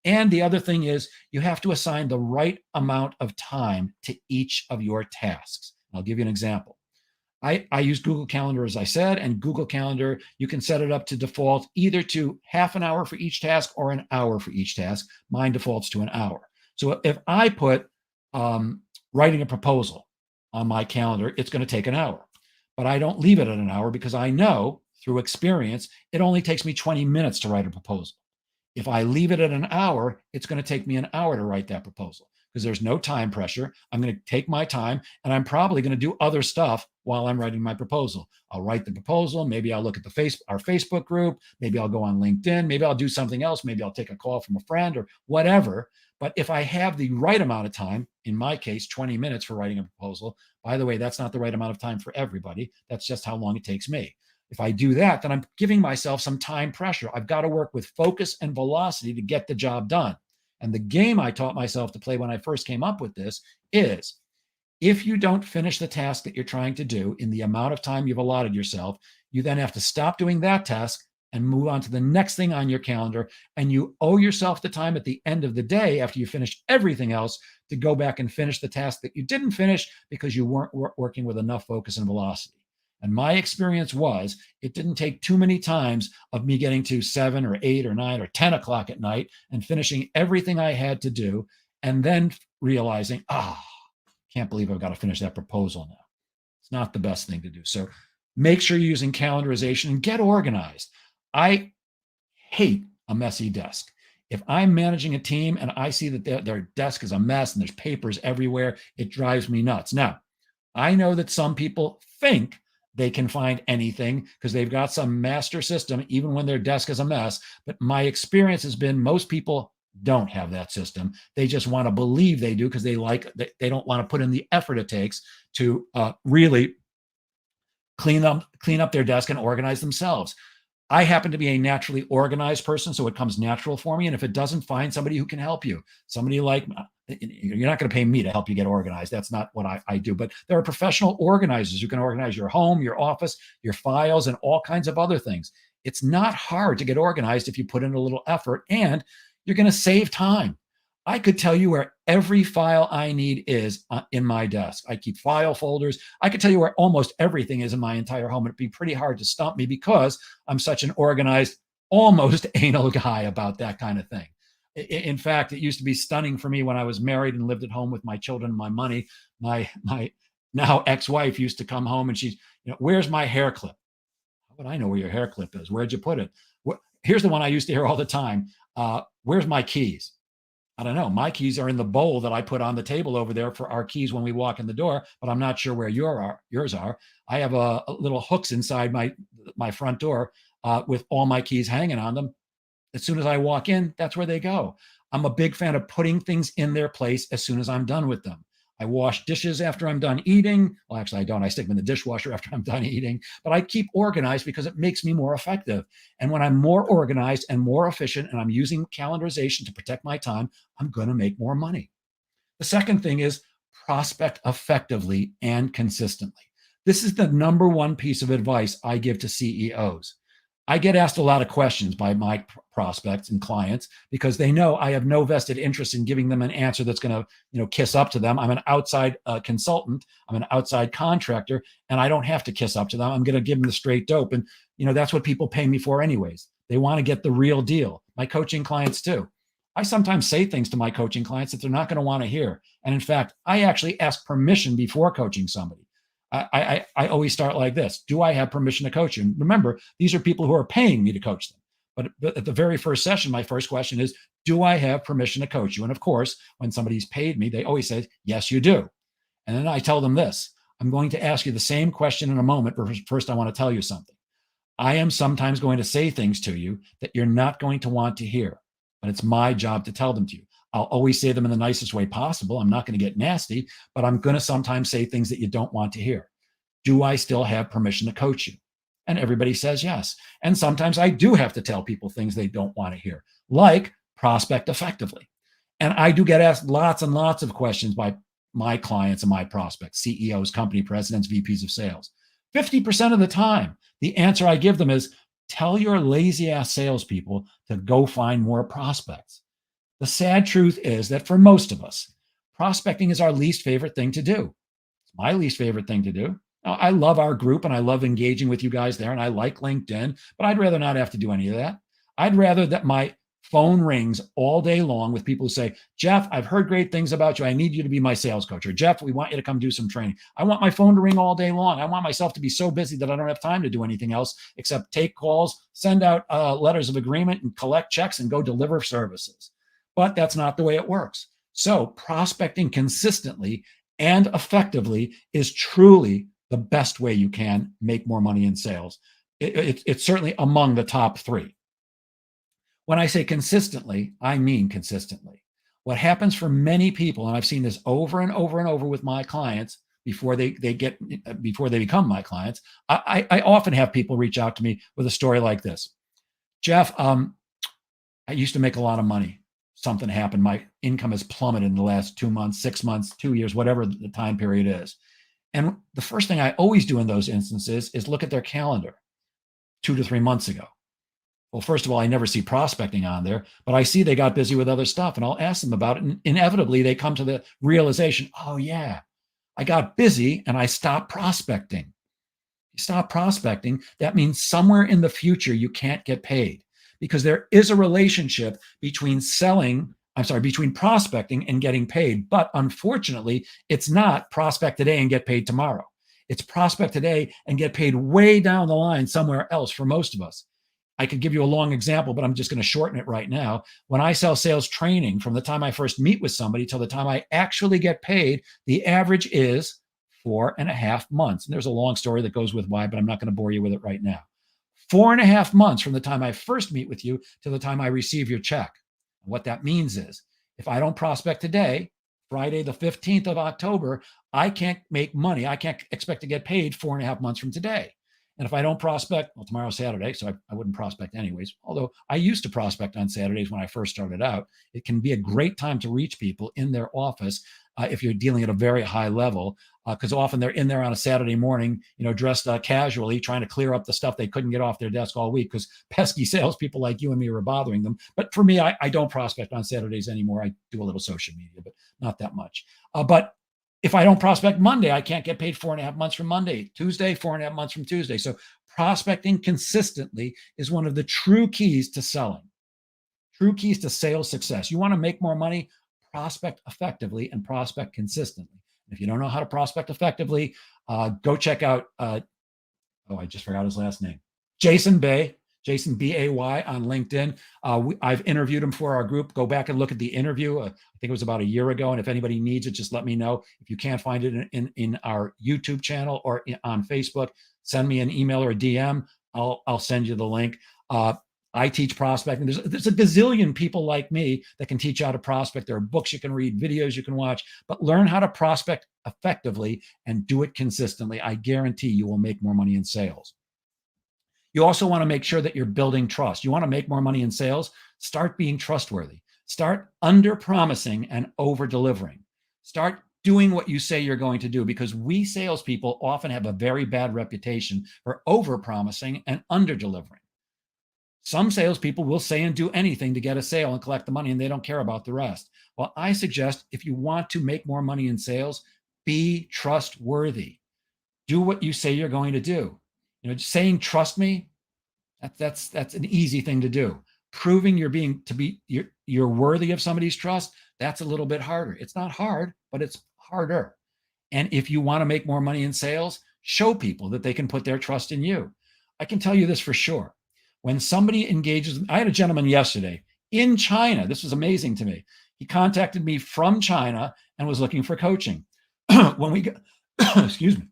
And the other thing is you have to assign the right amount of time to each of your tasks. I'll give you an example. I use Google Calendar, as I said, and Google Calendar, you can set it up to default either to half an hour for each task or an hour for each task. Mine defaults to an hour. So if I put writing a proposal on my calendar, it's going to take an hour. But I don't leave it at an hour because I know through experience, it only takes me 20 minutes to write a proposal. If I leave it at an hour, it's going to take me an hour to write that proposal because there's no time pressure. I'm going to take my time and I'm probably going to do other stuff while I'm writing my proposal. I'll write the proposal. Maybe I'll look at our Facebook group. Maybe I'll go on LinkedIn. Maybe I'll do something else. Maybe I'll take a call from a friend or whatever. But if I have the right amount of time, in my case, 20 minutes for writing a proposal, by the way, that's not the right amount of time for everybody. That's just how long it takes me. If I do that, then I'm giving myself some time pressure. I've got to work with focus and velocity to get the job done. And the game I taught myself to play when I first came up with this is, if you don't finish the task that you're trying to do in the amount of time you've allotted yourself, you then have to stop doing that task and move on to the next thing on your calendar. And you owe yourself the time at the end of the day, after you finish everything else, to go back and finish the task that you didn't finish because you weren't working with enough focus and velocity. And my experience was, it didn't take too many times of me getting to 7 or 8 or 9 or 10 o'clock at night and finishing everything I had to do, and then realizing, can't believe I've got to finish that proposal now. It's not the best thing to do. So make sure you're using calendarization and get organized. I hate a messy desk. If I'm managing a team and I see that their desk is a mess and there's papers everywhere, it drives me nuts. Now, I know that some people think they can find anything because they've got some master system, even when their desk is a mess. But my experience has been, most people don't have that system. They just want to believe they do because they don't want to put in the effort it takes to really clean up their desk and organize themselves. I happen to be a naturally organized person, so it comes natural for me. And if it doesn't, find somebody who can help you. Somebody like, you're not going to pay me to help you get organized. That's not what I do. But there are professional organizers who can organize your home, your office, your files, and all kinds of other things. It's not hard to get organized if you put in a little effort, and you're going to save time. I could tell you where every file I need is in my desk. I keep file folders. I could tell you where almost everything is in my entire home. It'd be pretty hard to stump me because I'm such an organized, almost anal guy about that kind of thing. In fact, it used to be stunning for me when I was married and lived at home with my children and my money. My now ex-wife used to come home and she's, where's my hair clip? How would I know where your hair clip is? Where'd you put it? Here's the one I used to hear all the time. Where's my keys? I don't know. My keys are in the bowl that I put on the table over there for our keys when we walk in the door, but I'm not sure where yours are. I have a little hooks inside my front door with all my keys hanging on them. As soon as I walk in, that's where they go. I'm a big fan of putting things in their place as soon as I'm done with them. I wash dishes after I'm done eating. Well, actually, I don't. I stick them in the dishwasher after I'm done eating. But I keep organized because it makes me more effective. And when I'm more organized and more efficient, and I'm using calendarization to protect my time, I'm going to make more money. The second thing is prospect effectively and consistently. This is the number one piece of advice I give to CEOs. I get asked a lot of questions by my prospects and clients because they know I have no vested interest in giving them an answer that's going to, kiss up to them. I'm an outside consultant. I'm an outside contractor, and I don't have to kiss up to them. I'm going to give them the straight dope. And, that's what people pay me for anyways. They want to get the real deal. My coaching clients too. I sometimes say things to my coaching clients that they're not going to want to hear. And in fact, I actually ask permission before coaching somebody. I always start like this. Do I have permission to coach you? And remember, these are people who are paying me to coach them. But at the very first session, my first question is, do I have permission to coach you? And of course, when somebody's paid me, they always say, yes, you do. And then I tell them this. I'm going to ask you the same question in a moment, but first I want to tell you something. I am sometimes going to say things to you that you're not going to want to hear, but it's my job to tell them to you. I'll always say them in the nicest way possible. I'm not going to get nasty, but I'm going to sometimes say things that you don't want to hear. Do I still have permission to coach you? And everybody says yes. And sometimes I do have to tell people things they don't want to hear, like prospect effectively. And I do get asked lots and lots of questions by my clients and my prospects, CEOs, company presidents, VPs of sales. 50% of the time, the answer I give them is, tell your lazy ass salespeople to go find more prospects. The sad truth is that for most of us, prospecting is our least favorite thing to do. It's my least favorite thing to do. Now, I love our group and I love engaging with you guys there, and I like LinkedIn, but I'd rather not have to do any of that. I'd rather that my phone rings all day long with people who say, Jeff, I've heard great things about you. I need you to be my sales coach. Or Jeff, we want you to come do some training. I want my phone to ring all day long. I want myself to be so busy that I don't have time to do anything else except take calls, send out letters of agreement, and collect checks and go deliver services. But that's not the way it works. So prospecting consistently and effectively is truly the best way you can make more money in sales. It's certainly among the top three. When I say consistently, I mean consistently. What happens for many people, and I've seen this over and over and over with my clients before they become my clients, I often have people reach out to me with a story like this. Jeff, I used to make a lot of money. something happened. My income has plummeted in the last 2 months, 6 months, 2 years, whatever the time period is. And the first thing I always do in those instances is look at their calendar 2 to 3 months ago. Well, first of all, I never see prospecting on there, but I see they got busy with other stuff, and I'll ask them about it. And inevitably, they come to the realization, oh, yeah, I got busy and I stopped prospecting. You stop prospecting, that means somewhere in the future you can't get paid, because there is a relationship between between prospecting and getting paid. But unfortunately, it's not prospect today and get paid tomorrow. It's prospect today and get paid way down the line somewhere else for most of us. I could give you a long example, but I'm just going to shorten it right now. When I sell sales training, from the time I first meet with somebody till the time I actually get paid, the average is 4.5 months. And there's a long story that goes with why, but I'm not going to bore you with it right now. 4.5 months from the time I first meet with you to the time I receive your check. What that means is, if I don't prospect today, Friday, the 15th of October, I can't make money. I can't expect to get paid 4.5 months from today. And if I don't prospect, well, tomorrow's Saturday, so I wouldn't prospect anyways. Although I used to prospect on Saturdays when I first started out. It can be a great time to reach people in their office if you're dealing at a very high level, because often they're in there on a Saturday morning, dressed casually, trying to clear up the stuff they couldn't get off their desk all week because pesky salespeople like you and me were bothering them. But for me, I don't prospect on Saturdays anymore. I do a little social media, but not that much. But if I don't prospect Monday, I can't get paid 4.5 months from Monday. Tuesday, 4.5 months from Tuesday. So prospecting consistently is one of the true keys to selling, true keys to sales success. You want to make more money, prospect effectively and prospect consistently. If you don't know how to prospect effectively, go check out, I just forgot his last name, Jason Bay. Jason Bay on LinkedIn. I've interviewed him for our group. Go back and look at the interview. I think it was about a year ago. And if anybody needs it, just let me know. If you can't find it in our YouTube channel or on Facebook, send me an email or a DM. I'll send you the link. I teach prospecting. There's a gazillion people like me that can teach you how to prospect. There are books you can read, videos you can watch, but learn how to prospect effectively and do it consistently. I guarantee you will make more money in sales. You also want to make sure that you're building trust. You want to make more money in sales, start being trustworthy. Start under promising and over delivering. Start doing what you say you're going to do, because we salespeople often have a very bad reputation for over promising and under delivering. Some salespeople will say and do anything to get a sale and collect the money, and they don't care about the rest. Well, I suggest if you want to make more money in sales, be trustworthy. Do what you say you're going to do. Saying trust me, that's an easy thing to do. Proving you're worthy of somebody's trust, that's a little bit harder. It's not hard, but it's harder. And if you want to make more money in sales, show people that they can put their trust in you. I can tell you this for sure. When somebody engages, I had a gentleman yesterday in China. This was amazing to me. He contacted me from China and was looking for coaching. When we got, excuse me,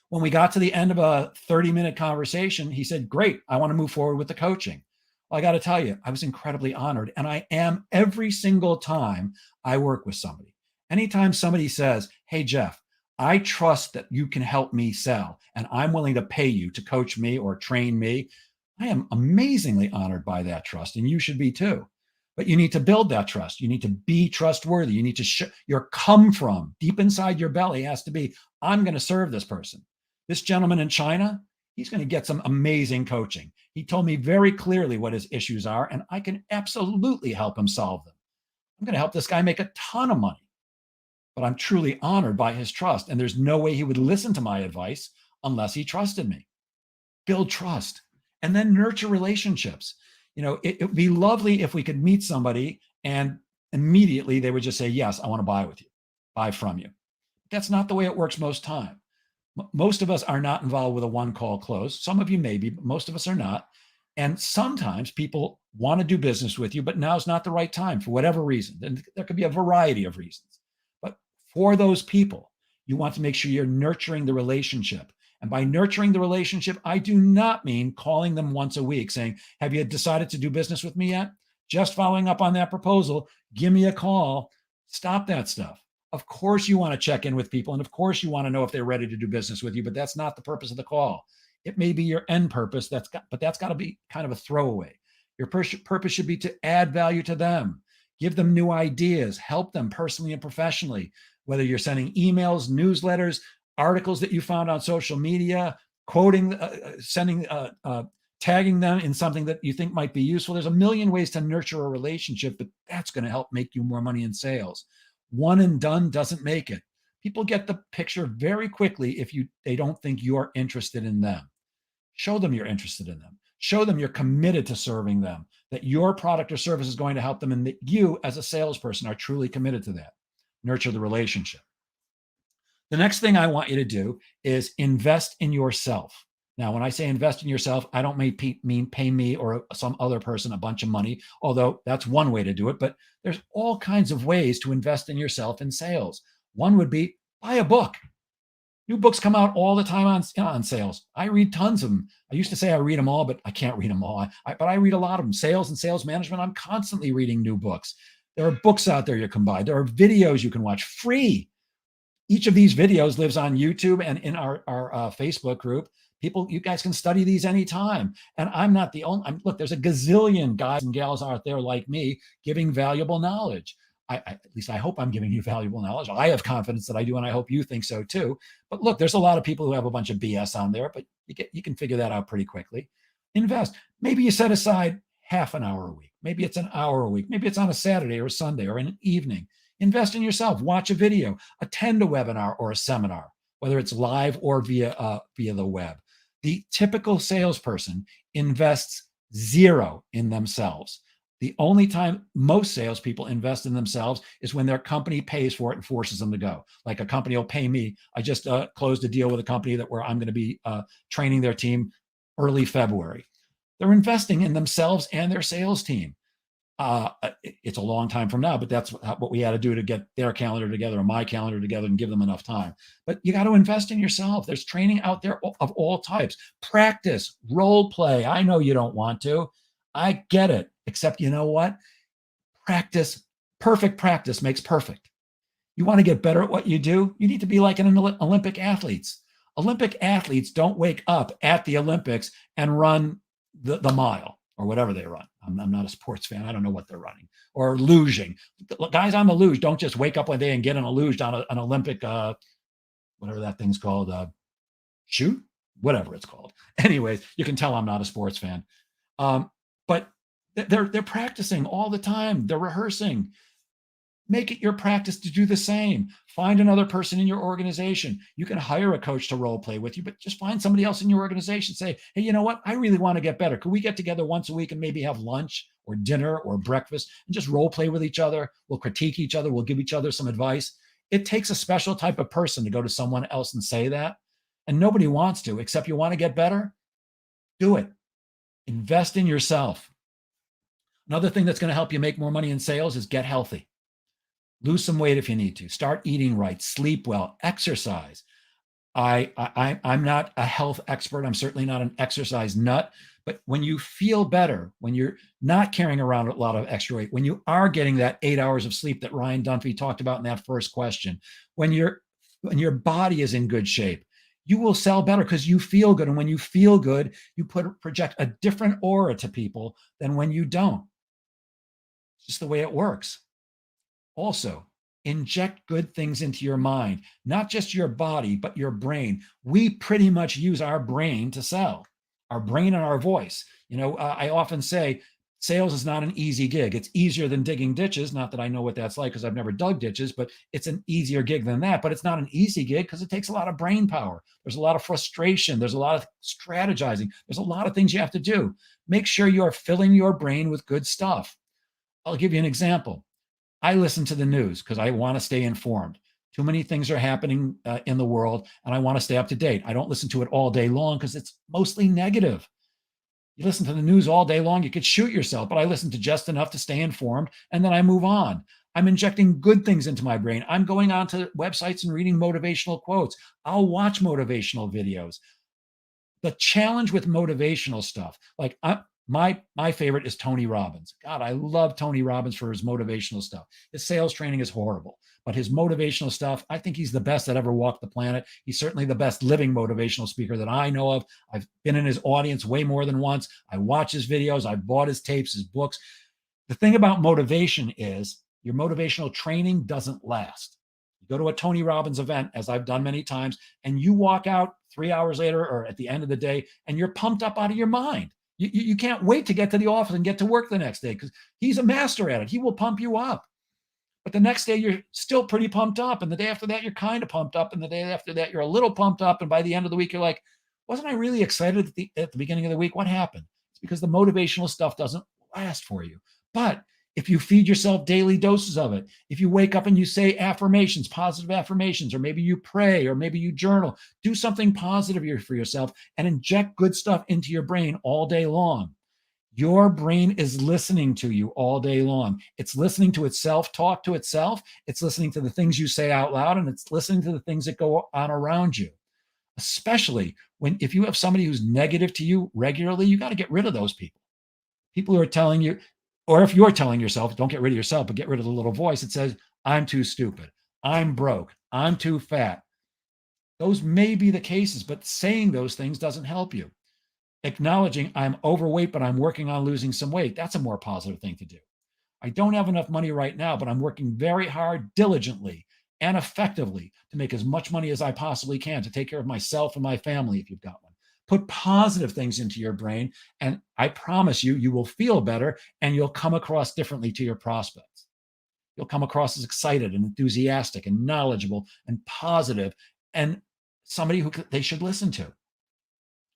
when we got to the end of a 30-minute conversation, he said, great, I want to move forward with the coaching. Well, I got to tell you, I was incredibly honored. And I am every single time I work with somebody. Anytime somebody says, hey, Jeff, I trust that you can help me sell, and I'm willing to pay you to coach me or train me, I am amazingly honored by that trust. And you should be too. But you need to build that trust. You need to be trustworthy. You need to your come from deep inside your belly has to be, I'm going to serve this person. This gentleman in China, he's going to get some amazing coaching. He told me very clearly what his issues are, and I can absolutely help him solve them. I'm going to help this guy make a ton of money, but I'm truly honored by his trust. And there's no way he would listen to my advice unless he trusted me. Build trust and then nurture relationships. It would be lovely if we could meet somebody and immediately they would just say, yes, I want to buy from you. That's not the way it works most time. Most of us are not involved with a one-call close. Some of you may be, but most of us are not. And sometimes people want to do business with you, but now's not the right time for whatever reason. And there could be a variety of reasons. But for those people, you want to make sure you're nurturing the relationship. And by nurturing the relationship, I do not mean calling them once a week saying, have you decided to do business with me yet? Just following up on that proposal, give me a call. Stop that stuff. Of course you want to check in with people, and of course you want to know if they're ready to do business with you, but that's not the purpose of the call. It may be your end purpose, but that's got to be kind of a throwaway. Your purpose should be to add value to them, Give them new ideas, help them personally and professionally, whether you're sending emails, newsletters, articles that you found on social media, quoting, sending, tagging them in something that you think might be useful. There's a million ways to nurture a relationship, but that's going to help make you more money in sales. One and done doesn't make it. People get the picture very quickly if they don't think you're interested in them. Show them you're interested in them. Show them you're committed to serving them, that your product or service is going to help them, and that you, as a salesperson, are truly committed to that. Nurture the relationship. The next thing I want you to do is invest in yourself. Now, when I say invest in yourself, I don't mean pay me or some other person a bunch of money, although that's one way to do it. But there's all kinds of ways to invest in yourself in sales. One would be buy a book. New books come out all the time on sales. I read tons of them. I used to say I read them all, but I can't read them all. But I read a lot of them. Sales and sales management, I'm constantly reading new books. There are books out there you can buy. There are videos you can watch free. Each of these videos lives on YouTube and in our Facebook group. You guys can study these anytime. And I'm not the only, look, there's a gazillion guys and gals out there like me giving valuable knowledge. At least I hope I'm giving you valuable knowledge. I have confidence that I do, and I hope you think so too. But look, there's a lot of people who have a bunch of BS on there, but you can figure that out pretty quickly. Invest. Maybe you set aside half an hour a week. Maybe it's an hour a week. Maybe it's on a Saturday or a Sunday or in an evening. Invest in yourself. Watch a video, attend a webinar or a seminar, whether it's live or via the web. The typical salesperson invests zero in themselves. The only time most salespeople invest in themselves is when their company pays for it and forces them to go. Like a company will pay me. I just closed a deal with a company where I'm going to be training their team early February. They're investing in themselves and their sales team. It's a long time from now, but that's what we had to do to get their calendar together and my calendar together and give them enough time. But you got to invest in yourself. There's training out there of all types. Practice, role play. I know you don't want to. I get it. Except you know what? Perfect practice makes perfect. You want to get better at what you do? You need to be like an Olympic athletes. Olympic athletes don't wake up at the Olympics and run the mile or whatever they run. I'm not a sports fan. I don't know what they're running. Or luging. Guys on the luge don't just wake up one day and get on a luge on an Olympic, whatever that thing's called, shoot, whatever it's called. Anyways, you can tell I'm not a sports fan. But they're practicing all the time. They're rehearsing. Make it your practice to do the same. Find another person in your organization. You can hire a coach to role play with you, but just find somebody else in your organization. Say, hey, you know what? I really want to get better. Could we get together once a week and maybe have lunch or dinner or breakfast and just role play with each other? We'll critique each other. We'll give each other some advice. It takes a special type of person to go to someone else and say that. And nobody wants to, except you want to get better. Do it. Invest in yourself. Another thing that's going to help you make more money in sales is get healthy. Lose some weight if you need to. Start eating right. Sleep well. Exercise. I'm not a health expert. I'm certainly not an exercise nut. But when you feel better, when you're not carrying around a lot of extra weight, when you are getting that 8 hours of sleep that Ryan Dunphy talked about in that first question, when your body is in good shape, you will sell better because you feel good. And when you feel good, you project a different aura to people than when you don't. It's just the way it works. Also, inject good things into your mind, not just your body, but your brain. We pretty much use our brain to sell, our brain and our voice. I often say sales is not an easy gig. It's easier than digging ditches. Not that I know what that's like because I've never dug ditches, but it's an easier gig than that. But it's not an easy gig because it takes a lot of brain power. There's a lot of frustration. There's a lot of strategizing. There's a lot of things you have to do. Make sure you are filling your brain with good stuff. I'll give you an example. I listen to the news because I want to stay informed. Too many things are happening in the world, and I want to stay up to date. I don't listen to it all day long because it's mostly negative. You listen to the news all day long, you could shoot yourself, but I listen to just enough to stay informed, and then I move on. I'm injecting good things into my brain. I'm going onto websites and reading motivational quotes. I'll watch motivational videos. The challenge with motivational stuff, like my favorite is Tony Robbins. God, I love Tony Robbins for his motivational stuff. His sales training is horrible, but his motivational stuff, I think he's the best that ever walked the planet. He's certainly the best living motivational speaker that I know of. I've been in his audience way more than once. I watch his videos. I bought his tapes, his books. The thing about motivation is your motivational training doesn't last. You go to a Tony Robbins event, as I've done many times, and you walk out 3 hours later or at the end of the day, and you're pumped up out of your mind. You can't wait to get to the office and get to work the next day because he's a master at it. He will pump you up. But the next day, you're still pretty pumped up. And the day after that, you're kind of pumped up. And the day after that, you're a little pumped up. And by the end of the week, you're like, wasn't I really excited at the beginning of the week? What happened? It's because the motivational stuff doesn't last for you. But if you feed yourself daily doses of it, if you wake up and you say affirmations, positive affirmations, or maybe you pray, or maybe you journal, do something positive for yourself and inject good stuff into your brain all day long. Your brain is listening to you all day long. It's listening to itself talk to itself. It's listening to the things you say out loud, and it's listening to the things that go on around you. Especially if you have somebody who's negative to you regularly, you got to get rid of those people. People who are telling you, or if you're telling yourself, don't get rid of yourself, but get rid of the little voice that says, I'm too stupid, I'm broke, I'm too fat. Those may be the cases, but saying those things doesn't help you. Acknowledging I'm overweight, but I'm working on losing some weight, that's a more positive thing to do. I don't have enough money right now, but I'm working very hard, diligently, and effectively to make as much money as I possibly can to take care of myself and my family if you've got one. Put positive things into your brain, and I promise you, you will feel better and you'll come across differently to your prospects. You'll come across as excited and enthusiastic and knowledgeable and positive and somebody who they should listen to.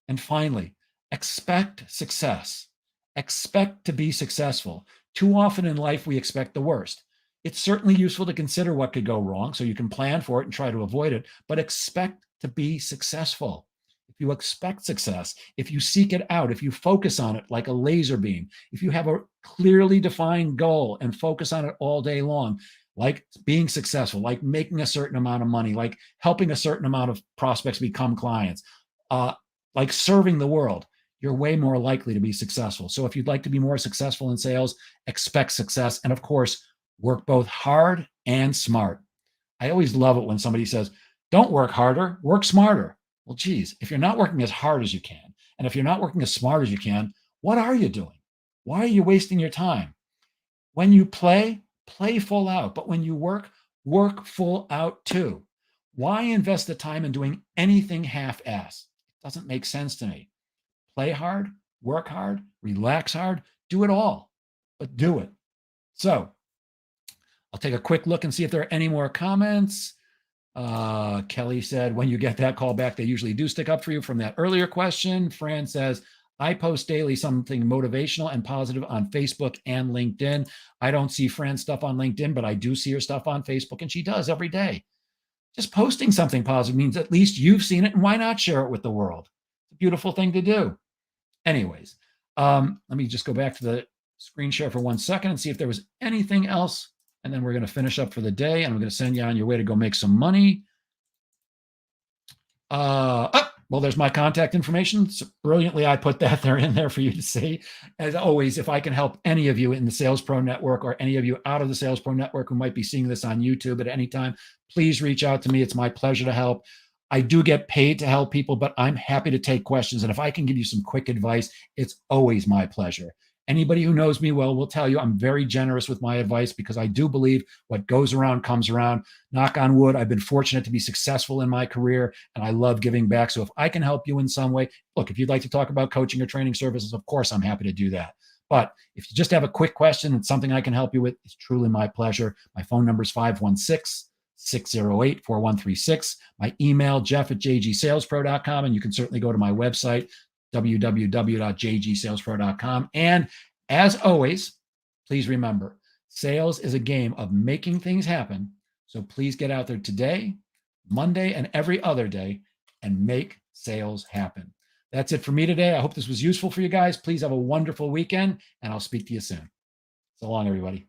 And finally, expect success. Expect to be successful. Too often in life, we expect the worst. It's certainly useful to consider what could go wrong so you can plan for it and try to avoid it, but expect to be successful. If you expect success, if you seek it out, if you focus on it like a laser beam, if you have a clearly defined goal and focus on it all day long, like being successful, like making a certain amount of money, like helping a certain amount of prospects become clients, like serving the world, you're way more likely to be successful. So if you'd like to be more successful in sales, expect success. And of course, work both hard and smart. I always love it when somebody says, don't work harder, work smarter. Well, geez, if you're not working as hard as you can, and if you're not working as smart as you can, what are you doing? Why are you wasting your time? When you play full out. But when you work full out too. Why invest the time in doing anything half-ass? It doesn't make sense to me. Play hard, work hard, relax hard, do it all, but do it. So I'll take a quick look and see if there are any more comments. Kelly said, when you get that call back, they usually do stick up for you from that earlier question. Fran says, I post daily something motivational and positive on Facebook and LinkedIn. I don't see Fran's stuff on LinkedIn, but I do see her stuff on Facebook, and she does every day. Just posting something positive means at least you've seen it, and why not share it with the world? It's a beautiful thing to do. Anyways, let me just go back to the screen share for 1 second and see if there was anything else. And then we're going to finish up for the day, and I'm going to send you on your way to go make some money. Well, there's my contact information. So brilliantly, I put that there in there for you to see. As always, if I can help any of you in the Sales Pro Network or any of you out of the Sales Pro Network who might be seeing this on YouTube at any time, please reach out to me. It's my pleasure to help. I do get paid to help people, but I'm happy to take questions. And if I can give you some quick advice, it's always my pleasure. Anybody who knows me well will tell you I'm very generous with my advice because I do believe what goes around comes around. Knock on wood, I've been fortunate to be successful in my career, and I love giving back. So if I can help you in some way, look, if you'd like to talk about coaching or training services, of course, I'm happy to do that. But if you just have a quick question and something I can help you with, it's truly my pleasure. My phone number is 516-608-4136. My email, jeff@jgsalespro.com, and you can certainly go to my website, www.jgsalespro.com. And as always, please remember, sales is a game of making things happen. So please get out there today, Monday, and every other day and make sales happen. That's it for me today. I hope this was useful for you guys. Please have a wonderful weekend, and I'll speak to you soon. So long, everybody.